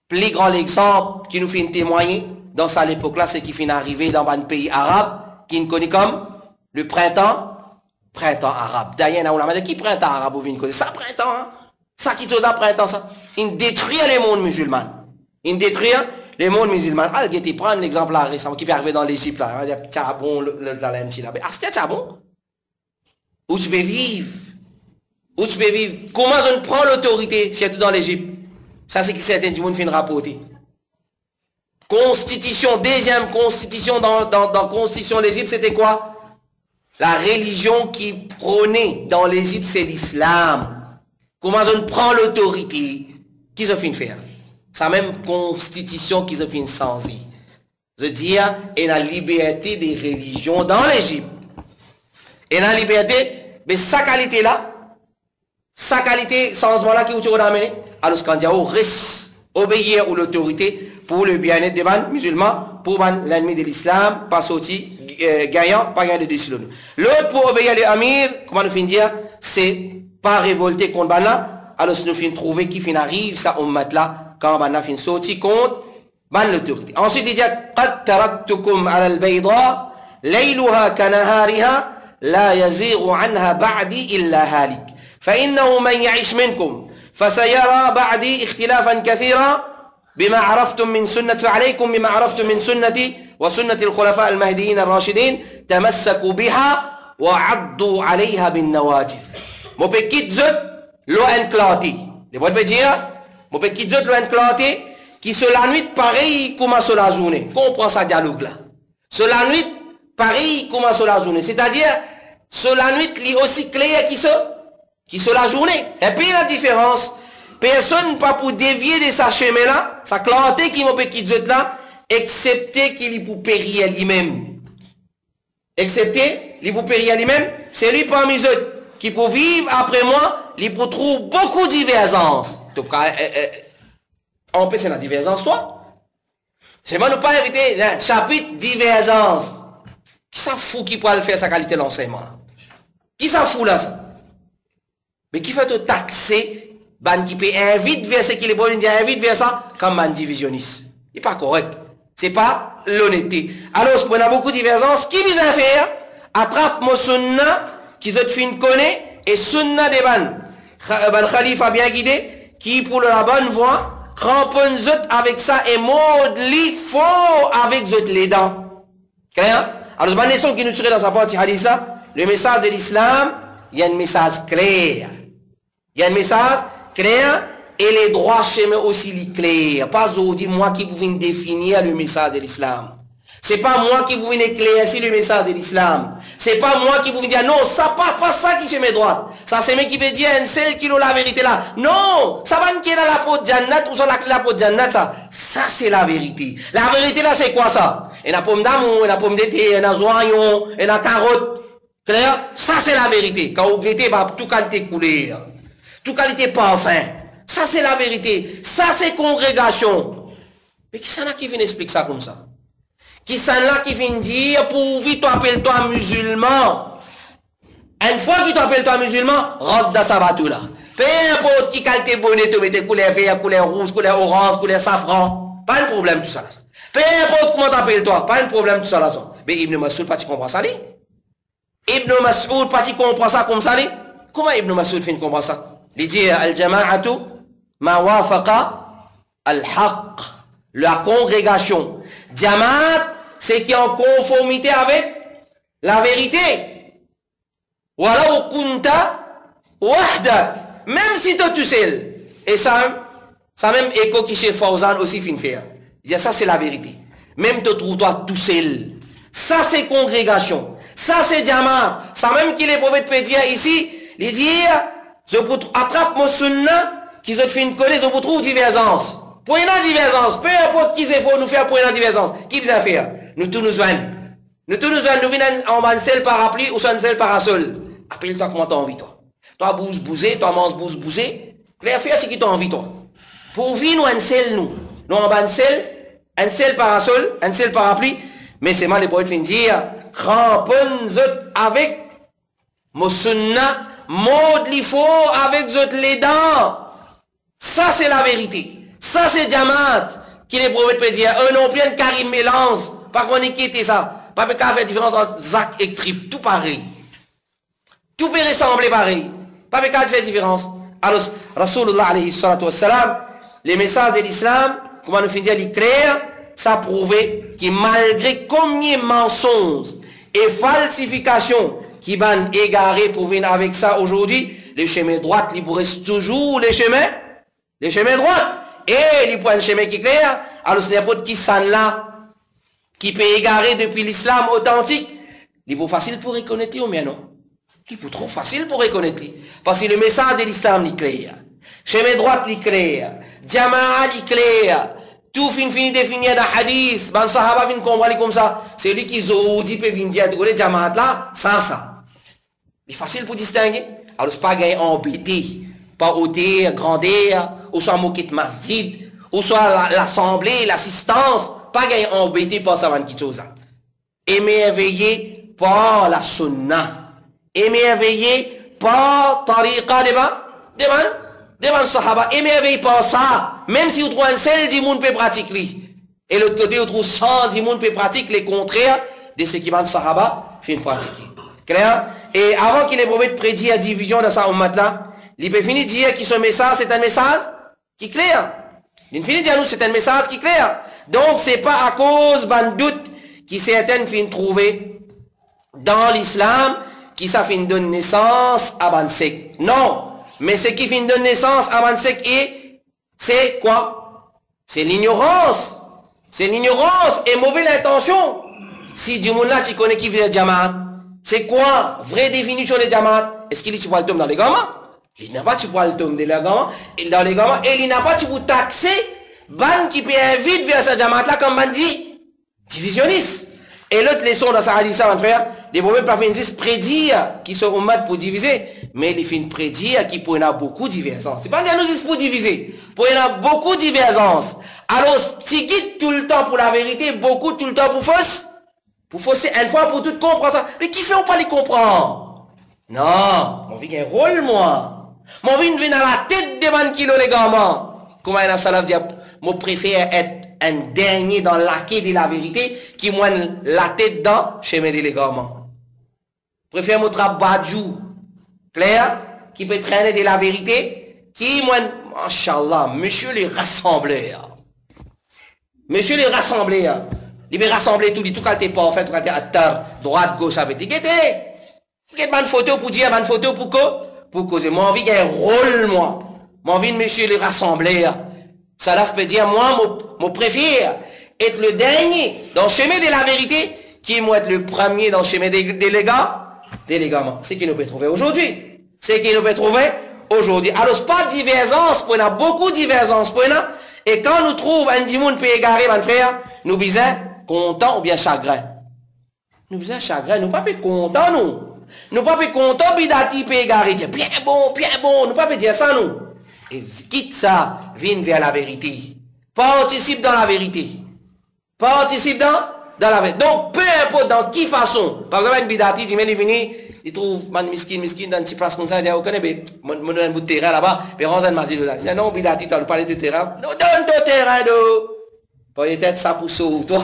Plus grand exemple qui nous fait témoigner dans ça l'époque là, c'est qui finit arriver dans un pays arabe qui nous connaît comme le printemps arabe. D'ailleurs, on a dit qui printemps arabe ou vient ça printemps hein? Ça qui se dans printemps ça. Il détruit les mondes musulmans. Il détruit les mondes musulmans. Ah, il prendre l'exemple là récemment qui peut arriver dans l'Égypte là. On va dire Tchabon, le Zalem là. Ah, c'était Tchabon. Où tu peux vivre? Où tu peux vivre? Comment on prend l'autorité, surtout dans l'Égypte? Ça, c'est qui certains du monde fait rapporter. Constitution, deuxième constitution dans constitution de l'Égypte, c'était quoi? La religion qui prônait dans l'Égypte, c'est l'islam. Comment on prend l'autorité? Qui se fait faire? Sa même constitution qui se fait sans y. Je veux dire, et la liberté des religions dans l'Égypte. Et la liberté, mais sa qualité là, sa qualité, changement là qui vous amené, alors quand il y a reste obéir à l'autorité pour le bien-être des musulmans, pour l'ennemi de l'islam, pas sortir gagnant, pas gagner de décision. L'autre pour obéir à l'amir, comment nous finissons dire, c'est pas révolter contre là, alors nous finissons trouver qui finit arrive ça on met là quand on finit sortir contre l'autorité. Ensuite il dit قد تركتكم على البيضاء ليلها كنهارها لا يزيغ عنها بعدي إلا هالك فإنه من يعيش منكم فسيرى بعدي اختلافا كثيرا بما عرفتم من سنة فعليكم بما عرفتم من سنتي وسنة الخلفاء المهديين الراشدين تمسكوا بها وعضوا عليها بالنواجذ. Mon petit zot l'eau enclanté. Les boîtes peut dire, mon petit zot l'eau enclanté qui se la nuit pareil comme sur la journée. Comprends ça dialogue là. Sur la nuit pareil comme sur la journée. C'est-à-dire sur la nuit il est aussi clair qui sur la journée. Et puis la différence, personne pas pour dévier de sa chemin là, sa clarté qui mon petit zot là, excepté qu'il est pour périr lui-même. Excepté, il pour périr lui-même, c'est lui parmi eux qui pour vivre après moi, il pour trouver beaucoup de divergences. Donc, on peut c'est la divergence, toi. C'est moi ne pas éviter le chapitre divergence. Qui s'en fout qui pourra le faire sa qualité d'enseignement? Qui s'en fout là ça? Mais qui fait te taxer, ban qui peut invite vers ce qu'il est bon, il dit invite vers ça, comme man divisionniste. Il n'est pas correct. C'est pas l'honnêteté. Alors, si on a beaucoup de divergences, qui vise à faire? Attrape mon sunna, qui se fin connaît, et sunna des ban khalifa bien guidé, qui pour la bonne voie, cramponne zot avec ça, et maudit faux avec zot les dents. Clair? Alors, c'est une leçon qui nous tire dans sa partie hadith, le message de l'islam, il y a un message clair. Il y a un message clair et les droits chemins aussi les clairs. Pas aujourd'hui, moi qui pouvais définir le message de l'islam. C'est pas moi qui pouvais éclaircir le message de l'islam. C'est pas moi qui pouvais dire non, ça passe pas ça qui chez mes droites. Ça c'est moi qui veut dire un seul qui a la vérité là. Non, ça va qui est dans la peau de Jannat ou sur la peau de Jannat ça. Ça c'est la vérité. La vérité là c'est quoi ça? Et la pomme d'amour, et la pomme d'été, et la zoignon, et la carotte. Clair? Ça c'est la vérité. Quand vous guettez, bah, tout qualité couleur. Tout qualité parfum. Ça c'est la vérité. Ça c'est congrégation. Mais qui s'en a qui vient expliquer ça comme ça? Qui s'en a qui vient dire pour vite appelle-toi musulman. Une fois qu'il t'appelle toi musulman, rentre dans sa bateau là. Peu importe qui qualité bonnet te mette couleur vert, couleur rouge, couleur orange, couleur safran. Pas de problème tout ça là. Peu importe comment t'appelles toi, pas de problème tout ça là. Mais Ibn Mas'ud pas tu comprends ça lui? Ibn Mas'ud pas tu comprends ça comme ça lui? Comment Ibn Mas'ud fait comprendre ça? Il dit al-jama'atu ma wafaqa al-haqq. La congrégation. Jamaat, c'est qui est en conformité avec la vérité. Wala kunta wahdak. Même si toi tu seul. Et ça même écho qui chez Fawzan aussi fin faire. Il dit ça c'est la vérité. Même te trouves-toi tout seul. Ça c'est congrégation. Ça c'est Jamaat. Ça même qui les prophètes peut dire ici, il dit je attrape mon sunna qui se fait une connaissance, je vous trouve divergence. Pour une divergence, peu importe qui c'est faut nous faire pour une divergence. Qui vous a fait? Nous tous nous joignons. Nous tous nous joignons, nous venons en un seul parapluie ou sur un seul parasol. Appelle-toi comment t'as envie toi. Toi bouge bouger, toi mange bouge bouger. Les affaires c'est qui t'as envie toi. Pour vivre nous un seul nous. Nous en un seul parasol, un seul parapluie. Mais c'est mal les poètes finissent dire, cramponne avec mon sunna, mode l'ifo avec les dents. Ça c'est la vérité. Ça c'est Jamaat qui les prophètes peuvent dire un non plein Karim mélange pas qu'on ait quitté ça pas qu'à faire différence entre Zach et Trip tout pareil tout peut ressembler pareil pas qu'à faire différence. Alors Rasulullah alayhi salatu wassalam les messages de l'islam comment nous finit dire les clairs ça prouvé que malgré combien mensonges et falsifications qui van égarer pour venir avec ça aujourd'hui les chemins droits ils pourraient toujours les chemins droits. Et les points de chemin qui est clair, alors ce n'est pas qui s'en là, qui peut égarer depuis l'islam authentique. Il est pas facile pour reconnaître, mais non. Il est trop facile pour reconnaître. Parce que le message de l'islam est clair. Chemin droit est clair. Jama'a est clair. Tout fini défini dans hadith. Ben sahaba vient comprendre comme ça. C'est lui qui zoudi peut venir dire que les Jama'a là, ça. Il est facile pour distinguer. Alors c'est pas gagner embêté. Pas ôter, grandeur, ou soit moquer de masjid, ou soit l'assemblée, l'assistance, pas gagner embêté par ça, van chose. Émerveillé par la sunna, émerveillé par tariqa devant sahaba, émerveillé par ça, même si vous trouvez un seul du monde peut pratiquer, et l'autre côté vous trouvez 100 du monde peut pratiquer les contraires de ce qui van sahaba fait pratiquer. Clair? Et avant qu'il ait prophète prédit la division dans sa ummat là, il peut finir de dire que ce message, c'est un message qui est clair. Il finit de dire nous, c'est un message qui est clair. Donc, ce n'est pas à cause d'un doute qui certaines finissent trouver dans l'islam qui ça finit de donner naissance à un secte. Non. Mais ce qui finit de donner naissance à un secte, c'est quoi? C'est l'ignorance. C'est l'ignorance et mauvaise intention. Si du monde là, tu connais qui vient de Jamaat, c'est quoi? Vraie définition de Jamaat? Est-ce qu'il est sur le tome dans les gamins? Il n'a pas tu pourras le tome de dans les gamins et il n'a pas tu pour taxer ban qui peut inviter vers sa Jamaat là comme ban dit divisionniste. Et l'autre leçon dans sa hadith mon frère, les prophètes pas finissent prédire qui seront mat pour diviser, mais ils finissent prédire qui pour y avoir beaucoup de divergences. C'est pas dire nous juste pour diviser, pour y avoir beaucoup de divergences. Alors tu guides tout le temps pour la vérité, beaucoup tout le temps pour fausse. Pour fausser une fois pour tout comprendre ça. Mais qui fait on pas les comprendre? Non, mon vie a un rôle moi. Mon vie vient à la tête de man kilo les gamins. Comment un salaf dit, moi préfère être un dernier dans la quai de la vérité qui moine la tête dans chemin des gamins. Préfère mon trabadjou clair qui peut traîner de la vérité qui moine, machallah, monsieur les rassembleurs. Monsieur les rassembleurs. Il veut rassembler tout, tout qualité parfait, tout qualité attar, droite, gauche, ça veut dire, qu'est-ce une photo pour dire, une photo pour quoi? Pour causer. Moi, envie qu'il y ait un rôle, moi. Moi, envie de monsieur les rassembler. Ça peut dire, moi, mon préfère être le dernier dans le chemin de la vérité, qui est moi être le premier dans le chemin des légaments. C'est ce qu'il nous peut trouver aujourd'hui. C'est ce qu'il nous peut trouver aujourd'hui. Alors, pas de divergence, pour nous, beaucoup de divergence, pour nous. Et quand nous trouvons un dimoun peut égarer, mon frère, nous disons content ou bien chagrin. Nous disons chagrin, nous pas content, nous. Nous pas content, bidati peut égarer, dire bien bon, nous pas dire ça, nous. Et quitte ça, viens vers la vérité. Participe dans la vérité. Participe dans la vérité. Donc, peu importe dans qui façon, par exemple, un bidati, dit, mais il vient, il trouve man miskin dans une petite place comme ça, il dit, vous connaissez, je donne un bout de terrain là-bas, puis Ranzan m'a dit, il dit, non, bidati, tu as parlé de terrain, non, donne ton terrain, peut-être ça pour sauver, toi,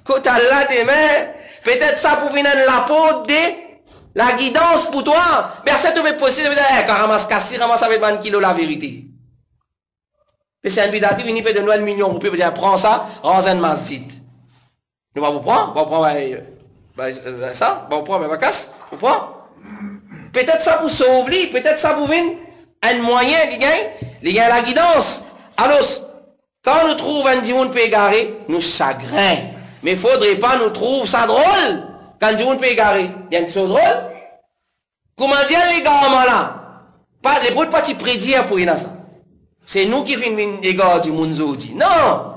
quand tu as là demain, peut-être ça pour venir la peau de la guidance pour toi, mais c'est tout possible, quand ramasse cassi, ramasse avec 20 kilos la vérité. Mais c'est un bidati, il peut donner 1 million, vous pouvez dire, prends ça, Ranzan m'a dit. Nous allons prendre, ça, on prend mes vacances, on prend. Peut-être ça pour sauver, peut-être ça pour venir un moyen, les gars, la guidance. Alors, quand nous trouvons un dimoun peut égarer, nous chagrin. Mais il ne faudrait pas nous trouver ça drôle. Quand un dimoun peut égarer, il y a une chose drôle. Comment dire les gars là? Pas, les bruits pas prédire pour ça. C'est nous qui finissons les gars du monde zodi. Non!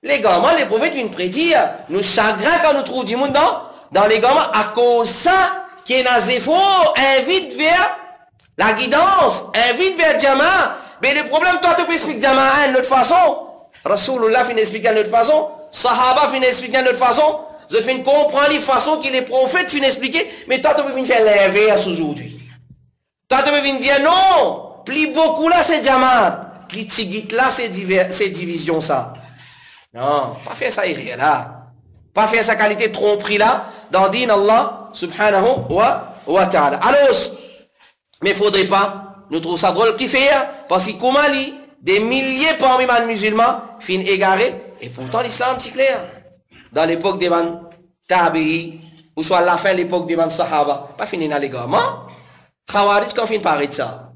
Les gamins, les prophètes viennent prédire. Nous chagrin quand nous trouvons du monde dans les gamins à cause ça qui est dans zéfo, invite vers la guidance, invite vers Jama. Mais le problème, toi, tu peux expliquer Jama d'une autre façon. Rasulullah finit expliquer d'une autre façon. Sahaba finit expliquer d'une autre façon. Je finis comprendre les façons que les prophètes finissent expliquer. Mais toi, tu peux venir faire l'inverse aujourd'hui. Toi, tu peux venir dire non. Plus beaucoup là, c'est Jama. Plus tigit là, c'est division ça. Non, pas faire ça irréel là. Pas faire sa qualité tromperie là, dans din Allah subhanahu wa ta'ala. Alors, mais il ne faudrait pas, nous trouvons ça drôle qui fait, parce que comment des milliers parmi les musulmans finissent égarés, et pourtant l'islam c'est clair. Dans l'époque des man tabi'i, ou soit à la fin de l'époque des man sahaba, pas fini dans les gamins. Khawarij, quand finit par être ça.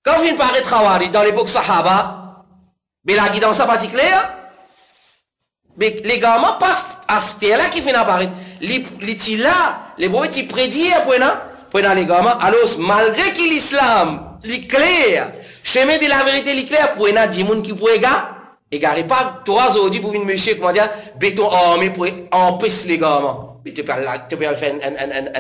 Quand finit par être Khawarij, dans l'époque sahaba, mais la guidance n'est pas claire. Mais les gamins, pas à ce là qui finit apparaître. Les prophètes, ils prédisent pour les gamins. Alors, malgré que l'islam, est clair, chemin de la vérité, est clair, pour les gens qui pourraient égarer pas, toi, aujourd'hui, pour une monsieur, comment dire, béton armé pour empêcher les gamins. Mais tu peux faire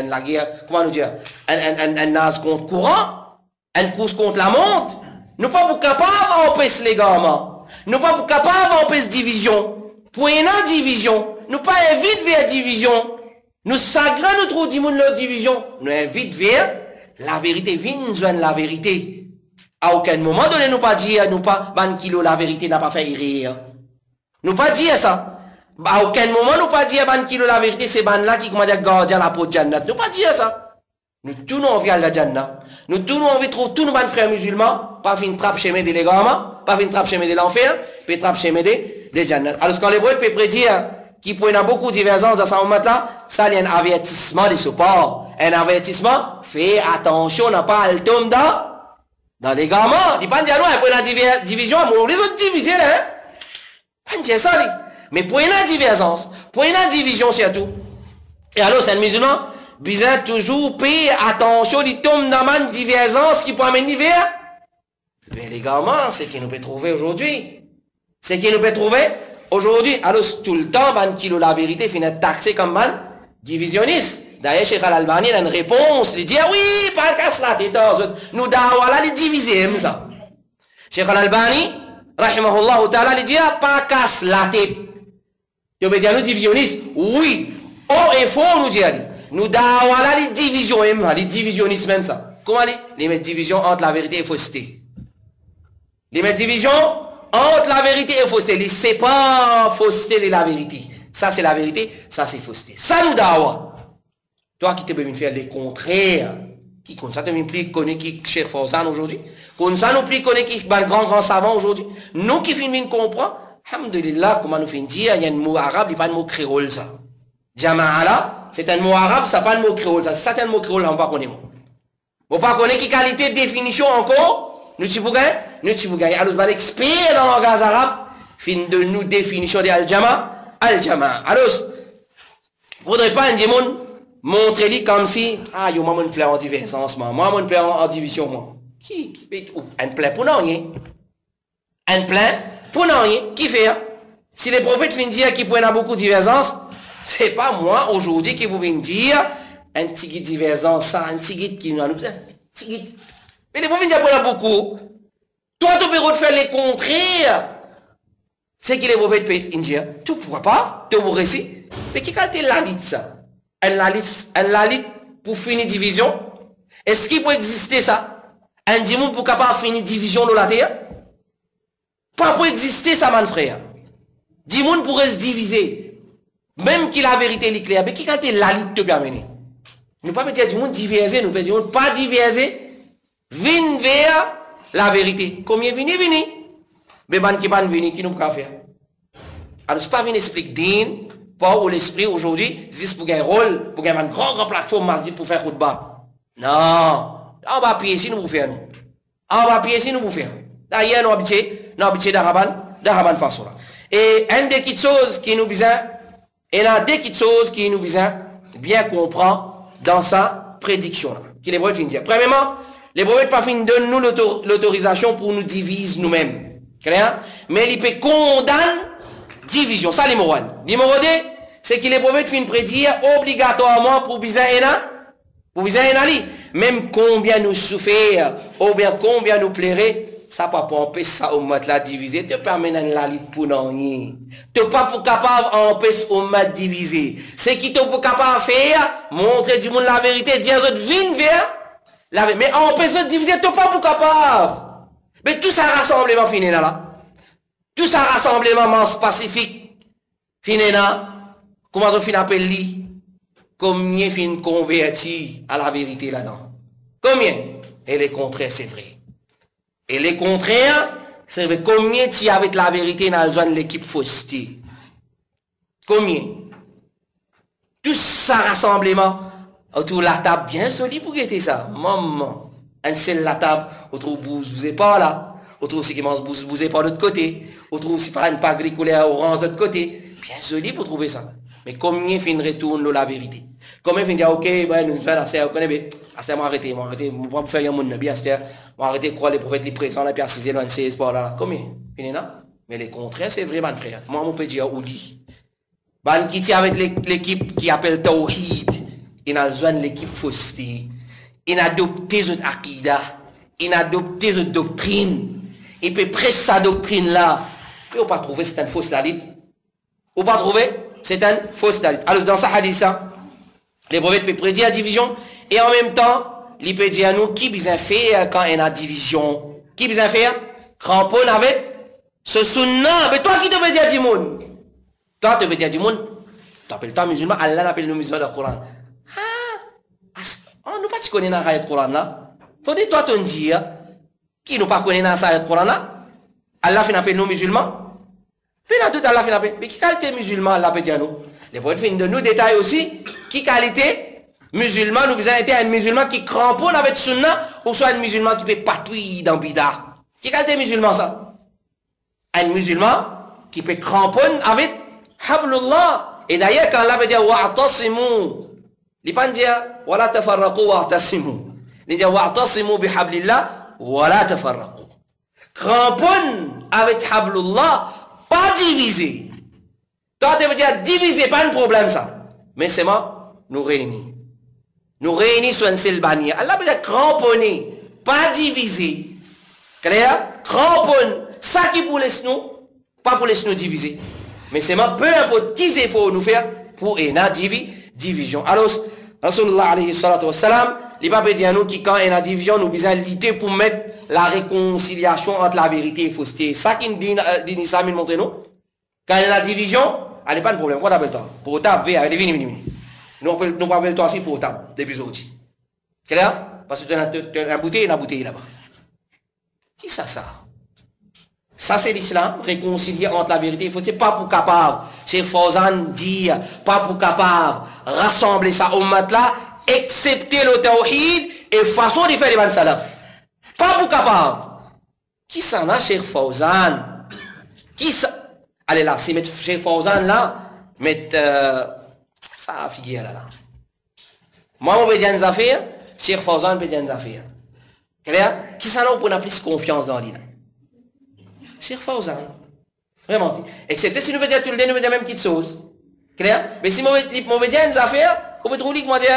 la guerre, comment nous dire, un naz contre courant, un course contre la montre. Nous pas pour capable d'empêcher les gamins. Nous pas pour capable d'empêcher division. Pour une division, nous pas invite vers division. Nous sagrons nous trop l'autre division. Nous invite vers la vérité. Viens joindre la vérité. À aucun moment donné, nous pas dire, nous pas, ban kilo la vérité n'a pas fait rire. Nous pas dire ça. À aucun moment, nous pas dire, ban kilo la vérité, c'est ban là qui, comment dire, gardien la peau de Jannat. Nous pas dire ça. Nous tournons envers la Jannat. Nous tournons envers trouver tous nos frères musulmans, pas fin trappe chemin des légaments, pas fin trappe chemin de l'enfer, puis trappe chemin des Jannat. Alors, quand les brottes peuvent prédire qu'il peut y avoir beaucoup de divergences dans ce moment-là, ça, il y a un avertissement de support. Un avertissement, fais attention, n'a pas le tombe dans les gamins. Il pas dire, non, pour une division, les autres divisés, là, hein. Pas dire ça, mais pour une divergence, pour une division, c'est tout. Et alors, c'est un musulman, besoin toujours payer attention, il tombe dans une divergence qui peut amener vers. Mais les gamins, c'est ce qu'ils nous peut trouver aujourd'hui. C'est ce qu'ils nous peut trouver aujourd'hui. Alors, tout le temps, ban kilo la vérité finit taxé comme ban divisionniste. D'ailleurs, Cheikh Al-Albani a une réponse. Il dit, ah oui, pas le casse la tête. Nous, voilà, les diviser, ça. Cheikh Al-Albani, rahimahullah ta'ala, il dit, ah, pas casse la tête. Il veut dire, nous divisionnistes. Oui. Oh, et faux, nous dit, nous, voilà, les divisions, les divisionnistes, même ça. Comment les mettre division entre la vérité et la fausseté? Les mettre division entre la vérité et la fausseté. C'est pas fausseté de la vérité. Ça, c'est la vérité. Ça, c'est fausseté. Ça, nous, dawa. Toi qui te peux faire les contraires, qui comme ça te plus connaît qui cherche Fawzan aujourd'hui, comme ça nous plus connaît qui grand savant aujourd'hui, nous qui finissons comprendre, Alhamdulillah, comment nous finissons dire, il y a un mot arabe, il n'y a pas de mot créole ça. Jama'a là, c'est un mot arabe, ça pas de mot créole, ça c'est un mot créole, on ne connaît pas. On ne connaît pas qui qualité de définition encore, nous t'y gagner. Alors, je expert dans le langage arabe, fin de nous définition de al-jama. Alors, il ne faudrait pas un démon montrer comme si, ah, yo, moi, je me plais en divergence, moi, je me plais en division, moi. Qui un plein pour non, un plein pour non, qui fait? Si les prophètes finissent dire qu'ils prennent beaucoup de divergence, c'est pas moi aujourd'hui qui vous viens dire un petit guide divergence, ça, un petit guide qui nous a nous mais les prophètes disent beaucoup. Toi, tu peux faire les contraires. C'est que les prophètes peuvent dire, tu pourras pas, tu pourrais récit. Mais qui qualité la lit ça? Un lit pour finir division? Est-ce qu'il peut exister ça? Un diamant pour capable finir division de la terre? Pas pour exister ça, mon frère. Diamant pourrait se diviser. Même qu'il a la vérité l'éclair. Mais qui qualité la lit te permet? Nous pas dire diamant diviser, nous pas dire pas diviser. Vine vers la vérité. Combien vini? Mais ban qui ban vini, qui nous peut faire? Alors, c'est pas venir expliquer din, pas ou l'esprit aujourd'hui, juste pour gagner un rôle, pour gagner une grande plateforme masjid pour faire khutbah. Non. On va payer si nous pour faire nous. On va payer si nous pour faire. D'ailleurs, nous habitués d'Araban façon là. Et une des petites choses qui nous besoin, et là des petites choses qui nous besoin bien comprendre dans sa prédiction là. Qui les prophètes dire. Premièrement, les prophètes pas fin donnent nous l'autorisation pour nous diviser nous-mêmes. Clair? Mais il peut condamner division. Ça, numéro 1. Numéro 2, c'est que les prophètes fin prédire obligatoirement pour bizarre et même combien nous souffrir, ou bien combien nous plairait, ça pas pour empêcher ça au mat la diviser, te permet la lit pour non. Tu pas pour capable empêcher au mat diviser. C'est qui te pour capable faire, montrer du monde la vérité, dire aux autres viens vers la vérité. Mais empêcher de diviser, tu pas pour capable. Mais tout ça rassemblement fini là. Tout ça rassemblement masse pacifique fini là. Comment on finit appelle lui? Combien fin converti à la vérité là-dedans? Combien? Et les contraires, c'est vrai. Et les contraires, c'est vrai. Combien tu as avec la vérité dans le zone de l'équipe fausseté? Combien? Tout ça rassemblement autour de la table bien solide pour guetter ça. Maman. Un seul la table, autour vous êtes pas là. Autour aussi qui mange vous êtes pas de l'autre côté. Autour aussi pas une pas agricolaire orange de l'autre côté. Bien solide pour trouver ça. Mais combien fin retourne la vérité? Combien fin dire ok, ben nous faisons assez, on connaît, assez arrêter, moi pour faire un monde bien, c'est moi arrêter de croire les prophètes les présents là puis assiser dans 16 par là. Combien? Fini là? Mais les contraires c'est vraiment frère. Moi on peut dire ouli. Ban qui tient avec l'équipe qui appelle Tawhid, il a besoin de l'équipe fausseté. Il a adopté cette akida, il a adopté cette doctrine. Il peut presser sa doctrine là. Mais on pas trouver c'est une fausse lalite. On pas trouver c'est une fausse lalite. Alors dans ce hadith ça, les prophètes peuvent prédire la division et en même temps, ils peuvent dire à nous qui besoin faire quand il y a division. Qui besoin faire? Cramponne avec ce sunna. Mais toi qui te veux dire du monde? Toi tu veux dire du monde? Tu appelles toi musulman, Allah appelle nous musulmans dans le Coran. Ah, nous pas tu connais dans le Coran là? Faut dire toi tu dis qui nous pas connaît dans le Coran là? Allah fait appelle nous musulmans. Puis dans tout Allah fait appelle. Mais qui qualité musulman Allah peut dire nous? Les prophètes finissent de nous détailler aussi qui qualité musulman, nous besoin être un musulman qui cramponne avec sunna ou soit un musulman qui peut patouiller dans bida. Qui qualité musulman ça? Un musulman qui peut cramponne avec hablullah. Et d'ailleurs quand Allah veut dire wa'tasimu, il pas dire wala tafarraqu wa'tasimu. Il dit wa'tasimu bihablillah wala tafarraqu. Cramponne avec hablullah, pas diviser. Toi, tu veux dire diviser, pas un problème ça. Mais c'est moi, nous réunir. Nous réunir sur une seule bannière. Allah veut dire cramponner, pas diviser. Clair? Cramponne. Ça qui pour laisser nous, pas pour laisser nous diviser. Mais c'est moi, peu importe qui il faut nous faire pour une division. Alors, Rasulullah alayhi salatu wa salam, il va dire à nous qui quand il y a une division, nous besoin lutter pour mettre la réconciliation entre la vérité et la fausseté. Ça qui nous dit ça, il montre nous. Quand il y a la division, allez pas de problème. Quoi t'appelles toi? Pour table, allez, vini. Nous appelons toi aussi pour table, depuis aujourd'hui. Clair? Parce que tu as une bouteille là-bas. Qui ça? Ça, c'est l'islam, réconcilier entre la vérité. Il faut c'est pas pour capable, Cheikh Fawzan dit, pas pour capable, rassembler ça au là, excepter le tawhid et façon de faire les ban salaf. Pas pour capable. Qui s'en a, Cheikh Fawzan? Qui ça? Allez là, si mettre Cheikh Fawzan là, mettre ça a figure là. Moi, je vais dire des affaires, Cheikh Fawzan peut dire des affaires. Clair? Qui s'en a pour plus confiance dans l'île? Cheikh Fawzan. Vraiment. Excepté si nous veut dire tout le temps, nous veut dire même quelque chose. Clair? Mais si nous veut dire des affaires, vous pouvez trouver que moi dire,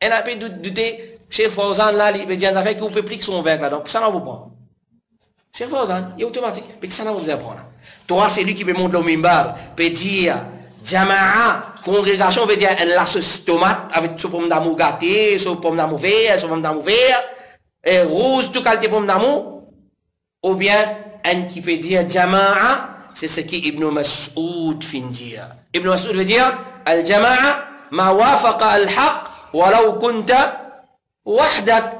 un peu douter, Cheikh Fawzan là, il veut dire des affaires que vous pouvez plus que son verre là. Donc, ça n'a pas prendre. Cheikh Fawzan, il est automatique. Mais ça n'a pas vous apprendre. Toi, c'est lui qui peut monter le mimbar, peut dire, Jama'a, congrégation veut dire, elle a ce tomate avec ce pomme d'amour gâté, ce pomme d'amour vert, ce pomme d'amour vert, et rouge, tout qualité pomme d'amour. Ou bien, un qui peut dire Jama'a, c'est ce qui Ibn Mas'ud fin dire. Ibn Mas'ud veut dire Al-Jama'a ma wafaqa al-haq walau kunta wahdak.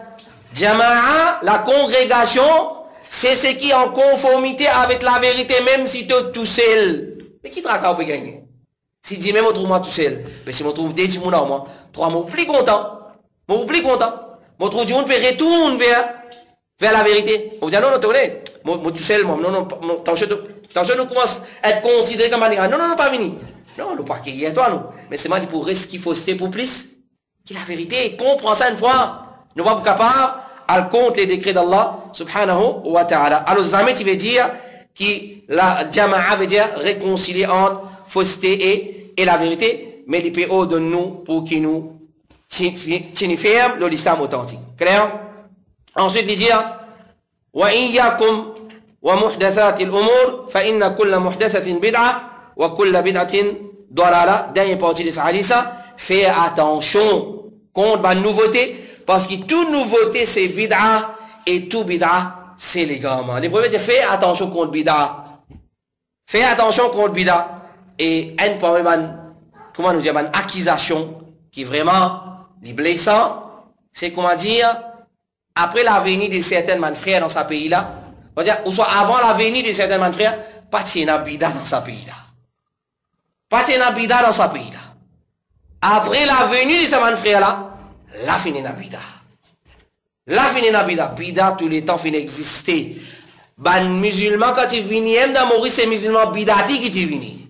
Jama'a, la congrégation, c'est ce qui est en conformité avec la vérité, même si tu es tout seul. Mais qui traque peut gagner? Si dit même on trouve moi tout seul, mais si on trouve des gens moi, trois mots plus content. Moi plus content. Moi trouve on peut retourner vers la vérité. On dit non, non, tenez. Moi tout seul, moi, non, non, attention, nous commence à être considéré comme un non, non, non, pas fini. Non, nous pas qu'il y a toi, nous. Mais c'est mal pour ce qu'il faut c'est pour plus. Qui la vérité, comprends ça une fois. Nous pas capables à compte les décrets d'Allah, subhanahu wa ta'ala. Alors, Zamet, il veut dire que la Jama'a veut dire réconcilier entre fausseté et la vérité, mais les PO de nous pour qu'ils nous tiennent ferme l'islam authentique. Clair? Ensuite, il dit وإياكم ومحدثات الأمور فإن كل محدثة بدعة وكل بدعة ضلالة. Dernière partie de ça, fais attention contre la nouveauté, parce que toute nouveauté c'est bid'a et tout bid'a c'est l'égarement. Les prophètes disent fais attention contre bid'a. Fais attention contre bid'a. Et un problème, comment nous dire, une accusation qui est vraiment blessant, c'est comment dire, après la venue de certains frères dans ce pays-là, ou soit avant la venue de certains frères, pas de bida dans ce pays-là. Pas de bida dans ce pays-là. Après la venue de ces frères-là, la fin de bida. La fin de bida. Bida tous les temps fin exister. Ban musulman quand ils viennent dans Maurice, c'est musulman bidati qui viennent.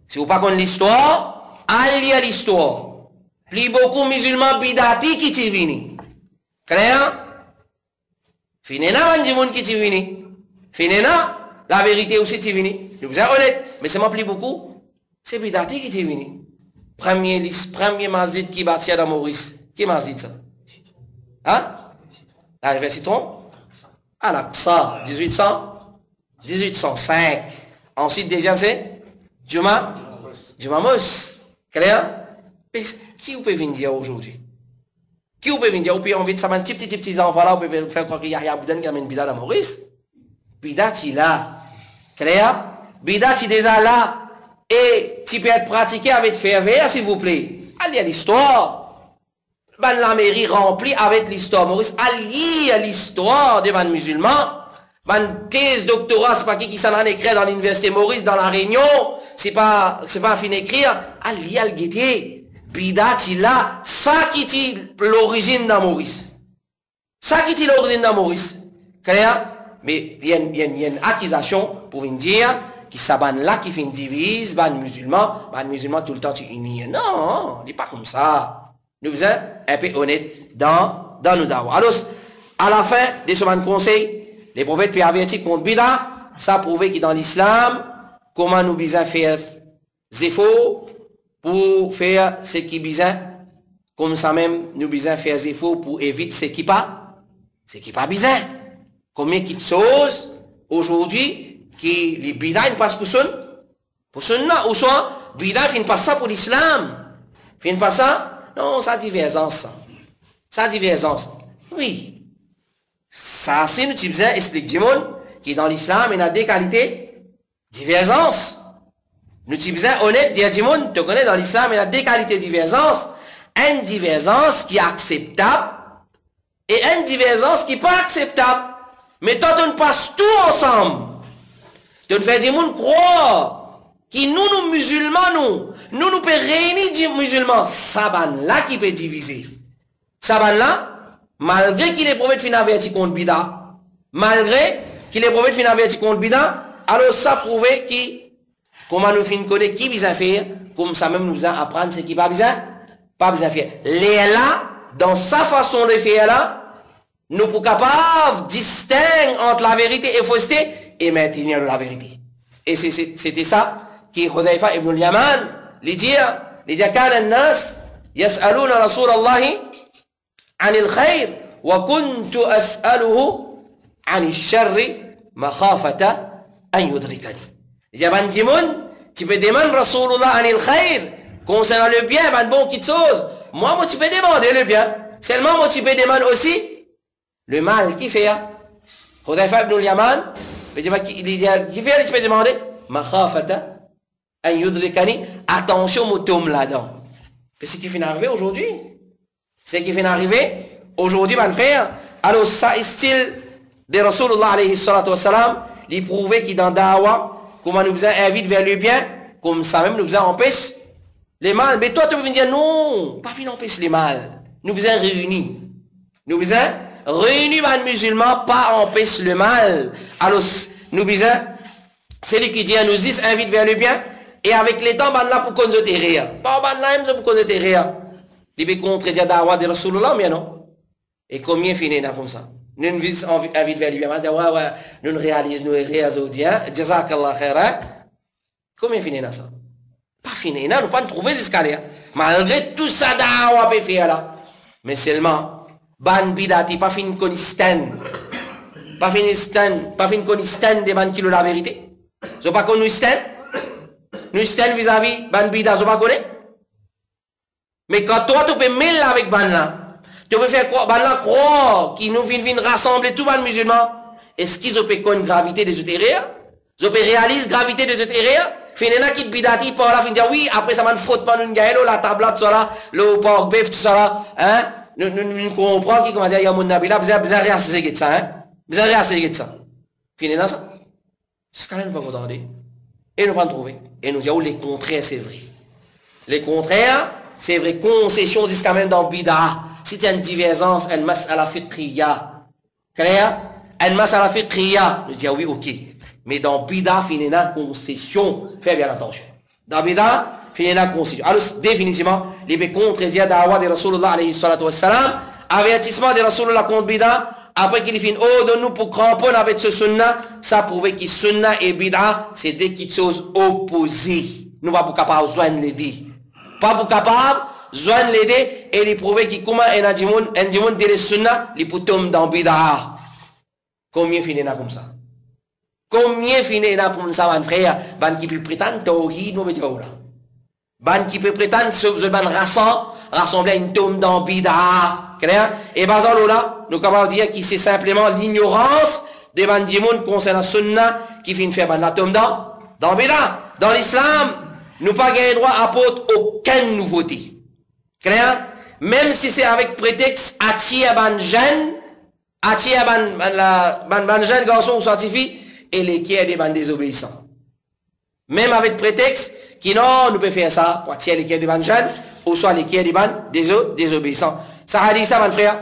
Si vous ne connaissez pas l'histoire, allez à l'histoire. Plus beaucoup musulmans bidati qui viennent. Clair? Finena, on dit moun qui t'y Finena, la vérité aussi t'y vini. Nous sommes honnêtes, mais c'est moi plus beaucoup. C'est bidati qui t'y vini. Premier mazid qui bâtit dans Maurice. Qui mazid ça? Hein? La rivière Citron? Al-Aqsa, 1805. Ensuite, deuxième c'est? Juma Mos. Clair? Qui vous pouvez venir dire aujourd'hui? Qui vous peut venir dire, vous pouvez envie de savoir un petit enfant là, vous pouvez faire croire qu'il y a Bouden qui amène Bida dans Maurice. Bida, tu là. Clair? Bida, tu déjà là. Et tu peux être pratiqué avec ferveur, s'il vous plaît. Allez à l'histoire. Ben, la mairie remplie avec l'histoire. Maurice, allez à l'histoire des musulmans. Ben, thèse, doctorat, c'est pas qui s'en a écrit dans l'université Maurice, dans la Réunion. C'est pas fin d'écrire. Allez à le guetter. Bidati là, ça qui est l'origine de Maurice. Ça qui est l'origine de Maurice. Clair? Mais il y a une accusation pour une dire qui s'aban là qui fait une divise, ban musulman tout le temps tu unis. Non, il n'est pas comme ça. Nous sommes un peu honnêtes dans nos dawa. Alors, à la fin de ce conseil, les prophètes peuvent avertir contre Bida, ça prouve que dans l'islam, comment nous besoin faire zéfo pour faire ce qui est besoin, comme ça même, nous besoin faire des efforts pour éviter ce qui pas besoin. Combien de choses, aujourd'hui, qui les bid'a ne passent pour son là, ou soit, bid'a ne passe ça pour l'islam. Fin pas ça? Non, ça divergence. Ça divergence. Oui. Ça, c'est nous qui besoin expliquer du monde, qui dans l'islam, il y a deux qualités, divergence. Nous sommes besoin honnête, dire du monde, tu connais dans l'islam, il y a deux qualités de divergence. Une divergence qui est acceptable et une divergence qui n'est pas acceptable. Mais toi, tu passe tout ensemble. Tu fais des gens croire que nous musulmans, nous pouvons réunir des musulmans. Ça là qui peut diviser. Ça là, malgré qu'il est prophète fin averti contre Bida, malgré qu'il est prophète fin averti contre Bida, alors ça prouve que, comment nous fin connaître qui vient faire, comme ça même nous besoin apprendre ce qui pas besoin faire. Les là, dans sa façon de faire là, nous sommes capables de distinguer entre la vérité et fausseté et maintenir la vérité. Et c'était ça qui Hudhayfa ibn al-Yaman, il dit, كان الناس يسألون رسول الله عن الخير وكنت أسأله عن الشر مخافة أن يدركني. Il dit, tu peux demander Rasulullah anil khair, concernant le bien, bon qui chose. Moi, tu peux demander le bien. Seulement, moi, tu peux demander aussi le mal. Qui fait? Hudhayfa ibn al-Yaman, qui fait, tu peux demander makhafata an yudrikani. Attention, mon tome là-dedans. C'est ce qui fait arriver aujourd'hui. C'est ce qui fait arriver aujourd'hui, mon frère. Alors, ça est style de Rasulullah alayhi salatu wassalam, il prouvait qu'il dans Dawa, comment nous invite vers le bien, comme ça même nous empêche les mal. Mais toi, tu peux me dire non, pas venir empêcher les mal. Nous besoin réunis. Nous besoin réunis, les musulmans, pas empêcher le mal. Alors, nous besoin, c'est lui qui dit, nous dit, invite vers le bien, et avec les temps, là pour qu'on se terre. Pas là, même pour qu'on se terre. Il peut contredire Dawa de Rasulullah, mais non. Et combien finit là comme ça? Nous invite vers le bien, nous réalisons, nous réalisons, Jazakallah khairan. Combien finit là ça? Pas fini, nous pas trouver ce escalier. Malgré tout ça, Dawa peut faire là. Mais seulement, ban bidati, pas fin conisten. Pas fin conisten de ban qui la vérité. Vous pas connu sten? Nous sten vis-à-vis ban bida, vous pas connaît? Mais quand toi, tu peux mêler avec ban là, tu peux faire quoi? Ban là croire qui nous vient rassembler tout ban musulman. Est-ce qu'ils ont pu connaître gravité de ce terrain? Ils ont pu réaliser gravité de ce terrain? Finena qui bidati par là, fin dire oui, après ça m'a faute pas nous gaëlo, la table tout ça là, le porc beef tout ça là, hein? Nous comprenons qui comment dire, il y a mon nabila, besoin rien c'est ça, hein? Besoin rien c'est ça. Finena ça? C'est ce qu'on ne pas entendre. Et nous pas trouver. Et nous disons les contraires, c'est vrai. Les contraires, c'est vrai, concession jusqu'à même dans Bida. Si tu as une divergence, elle masse à la fitriya. Clair? Elle masse à la fitriya. Nous disons oui, ok. Mais dans Bida, finina concession. Fais bien attention. Dans Bida, finina concession. Alors, définitivement, les contredire Dawa de Rasulullah alayhi salatu wassalam, avertissement de Rasulullah contre Bida, après qu'il finit, oh, de nous pour cramponner avec ce sunna, ça prouvait que sunna et bid'a, c'est des petites choses opposées. Nous pas pour capable de joindre les deux. Pas pour capable de joindre les deux, et il prouvait que comment un djimoun de sunna, il peut tomber dans bid'a. Combien finit là comme ça? Combien finit là comme ça, mon frère? Ban qui peut prétendre, tawhid, nous mettons là. Ban qui peut prétendre, ce ban rassembler une tombe dans bid'a. Et basant là, nous pouvons dire que c'est simplement l'ignorance des bandimouns concernant sunna qui finit faire la tombe dans bid'a. Dans l'islam, nous pas gagné droit à apporter aucune nouveauté. Même si c'est avec prétexte attirer ban jeune, attirer ban jeune garçon ou scientifique, et les qui est des ban désobéissants. Même avec prétexte qui non, nous pouvons faire ça pour attirer les qui est des ban jeunes, ou soit les qui est des ban désobéissants. Ça a dit ça, mon frère.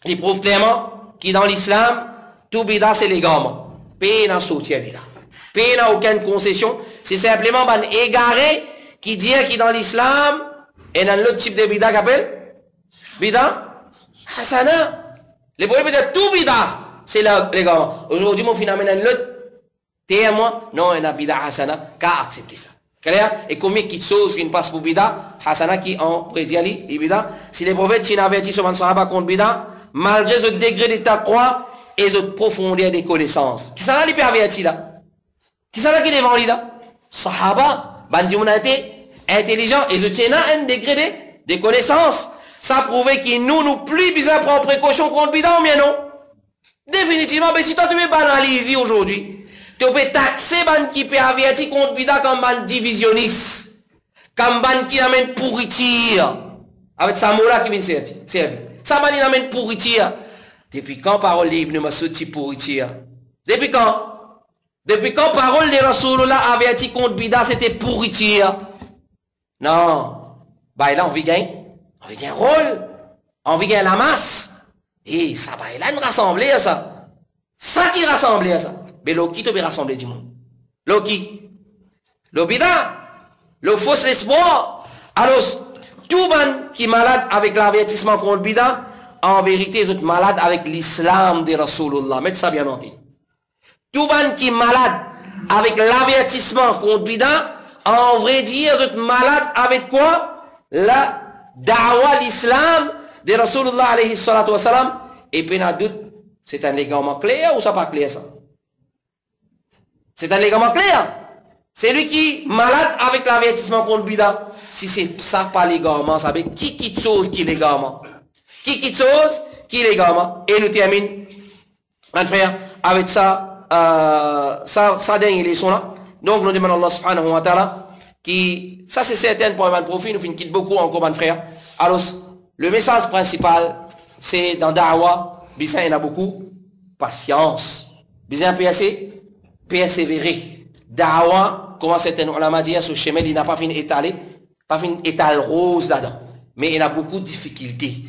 Il prouve clairement que dans l'islam, tout bida c'est légalement. Pays n'a sorti bida. Pays n'a aucune concession. C'est simplement un égaré qui dit que dans l'islam, et dans l'autre type de bida qu'appelle bida hasana. Les problèmes de tout bida, c'est légalement. Aujourd'hui, mon finalement, l'autre, t'es moi, non, il y a bida hasana, qu'à accepter ça. Et combien de choses viennent passer pour bida, hasana qui en prédit les bida. Si les prophètes s'y avertissent sur le sahaba contre bida, malgré ce degré de taqwa et cette profondeur des connaissances. Qui s'en a les avertis là? Qui s'en a qui devant lui là? Sahaba, bandi on a été intelligent et je tiens un degré de connaissances. Ça prouve que nous plus besoin de prendre précaution contre bida ou bien non? Définitivement, mais si toi tu veux banaliser aujourd'hui, tu peux taxer ban qui peut avertir contre bida comme ban divisionniste, comme ban qui amène pourriture, avec sa mola qui vient servir. Ça ban qui amène pourriture. Depuis quand parole d'Ibn Massoud t'y pourriture? Depuis quand? Depuis quand parole de Rasulullah averti contre Bida c'était pourriture? Non. Bah là on vit gagner. On vit gagner rôle. On vit gagner la masse. Et ça va là une rassemblée à ça. Ça qui rassemble à ça. Mais l'eau qui te peut rassembler du monde. L'eau qui? L'eau Bida. L'eau fausse l'espoir. Alors, tout le monde qui est malade avec l'avertissement contre le Bida, en vérité, ils sont malades avec l'islam de Rasulullah. Mettez ça bien en tête. Tout le monde qui est malade avec l'avertissement contre le Bida, en vrai dire, ils sont malades avec quoi? La da'wa, l'islam de Rasulullah alayhi salatu wassalam. Et puis, n'a doute, c'est un ligament clair ou ça pas clair ça? C'est un ligament clair. C'est lui qui est malade avec l'avertissement contre le Bida. Si c'est ça pas l'égarement, ça veut dire qui quitte chose qui l'égarement. Qui quitte chose qui l'égarement. Et nous terminons, mon frère, avec ça, ça dernière leçon là. Donc nous demandons Allah subhanahu wa ta'ala, qui, ça c'est certain pour un profit, nous quitte beaucoup encore, mon frère. Alors, le message principal, c'est dans Da'wa, il y en a beaucoup, patience. Bien persévérer. Da'wa, comment certains ulama disent, ce chemin, il n'a pas fini étalé. Pas une étale rose là-dedans. Mais il a beaucoup de difficultés.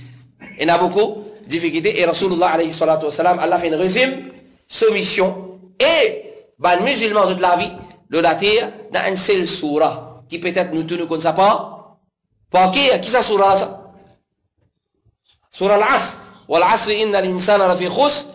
Il a beaucoup de difficultés. Et Rasulullah alayhi salatu wassalam, Allah fait une résumé, soumission. Et, les musulmans de la vie, le dater dans une seule surah, qui peut-être nous tous ne connaissons pas. Par qui ça surah ça? Surah al-Asr. Wal-Asr inna l'insana la fi khus.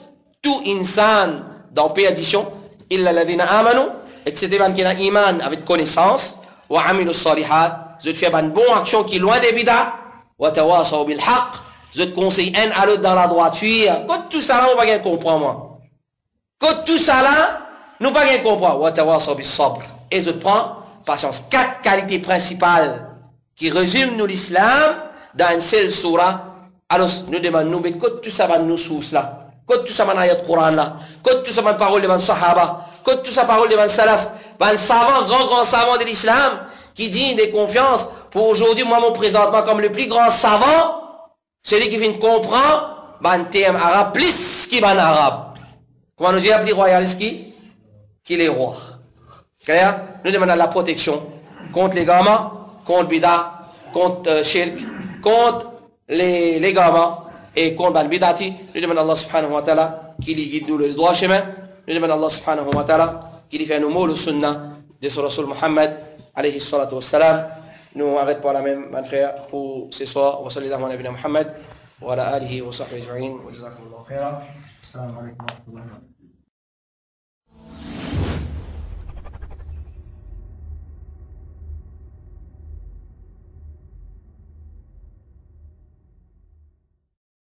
Tout insan dans perdition. Illa ladina amanu. Etc. qui a iman avec connaissance. Wa amilu salihat. Je te fais une bonne action qui est loin des bidas. Wa tawasaw bil haqq. Je te conseille un à l'autre dans la droiture. Quand tout ça là, on va bien comprendre, moi. Quand tout ça là, nous pas bien comprendre. Wa tawasaw bis sabr. Et je te prends patience. 4 qualités principales qui résument nous l'islam dans une seule surah. Alors, nous demandons, mais quand tout ça va nous sources là, quand tout ça va dans l'ayat Coran là, quand tout ça va parole de Sahaba, quand tout ça parole de Salaf, un savant, grand savant de l'islam, qui dit des confiances, pour aujourd'hui, moi, mon présentement comme le plus grand savant, celui qui vient comprendre, un terme arabe, plus qui en arabe. Comment nous dit, plus royaliste qui est roi. Clair? Nous demandons la protection contre les gamins, contre Bida, contre Shirk, contre les gamins et contre le Bidati. Nous demandons Allah subhanahu wa ta'ala qui les guide nous le droit chemin. Nous demandons Allah subhanahu wa ta'ala qui lui fait nous mots le sunnah de ce Rasul Muhammad alayhi salatu wassalam. Nous arrêtons par la même, mon frère, pour ce soir. Wa sallallahu ala nabina Muhammad wa ala alihi wa sahbihi ajma'in. Wa jazakumullahu khairan. Assalamu alaikum wa rahmatullahi wa barakatuh.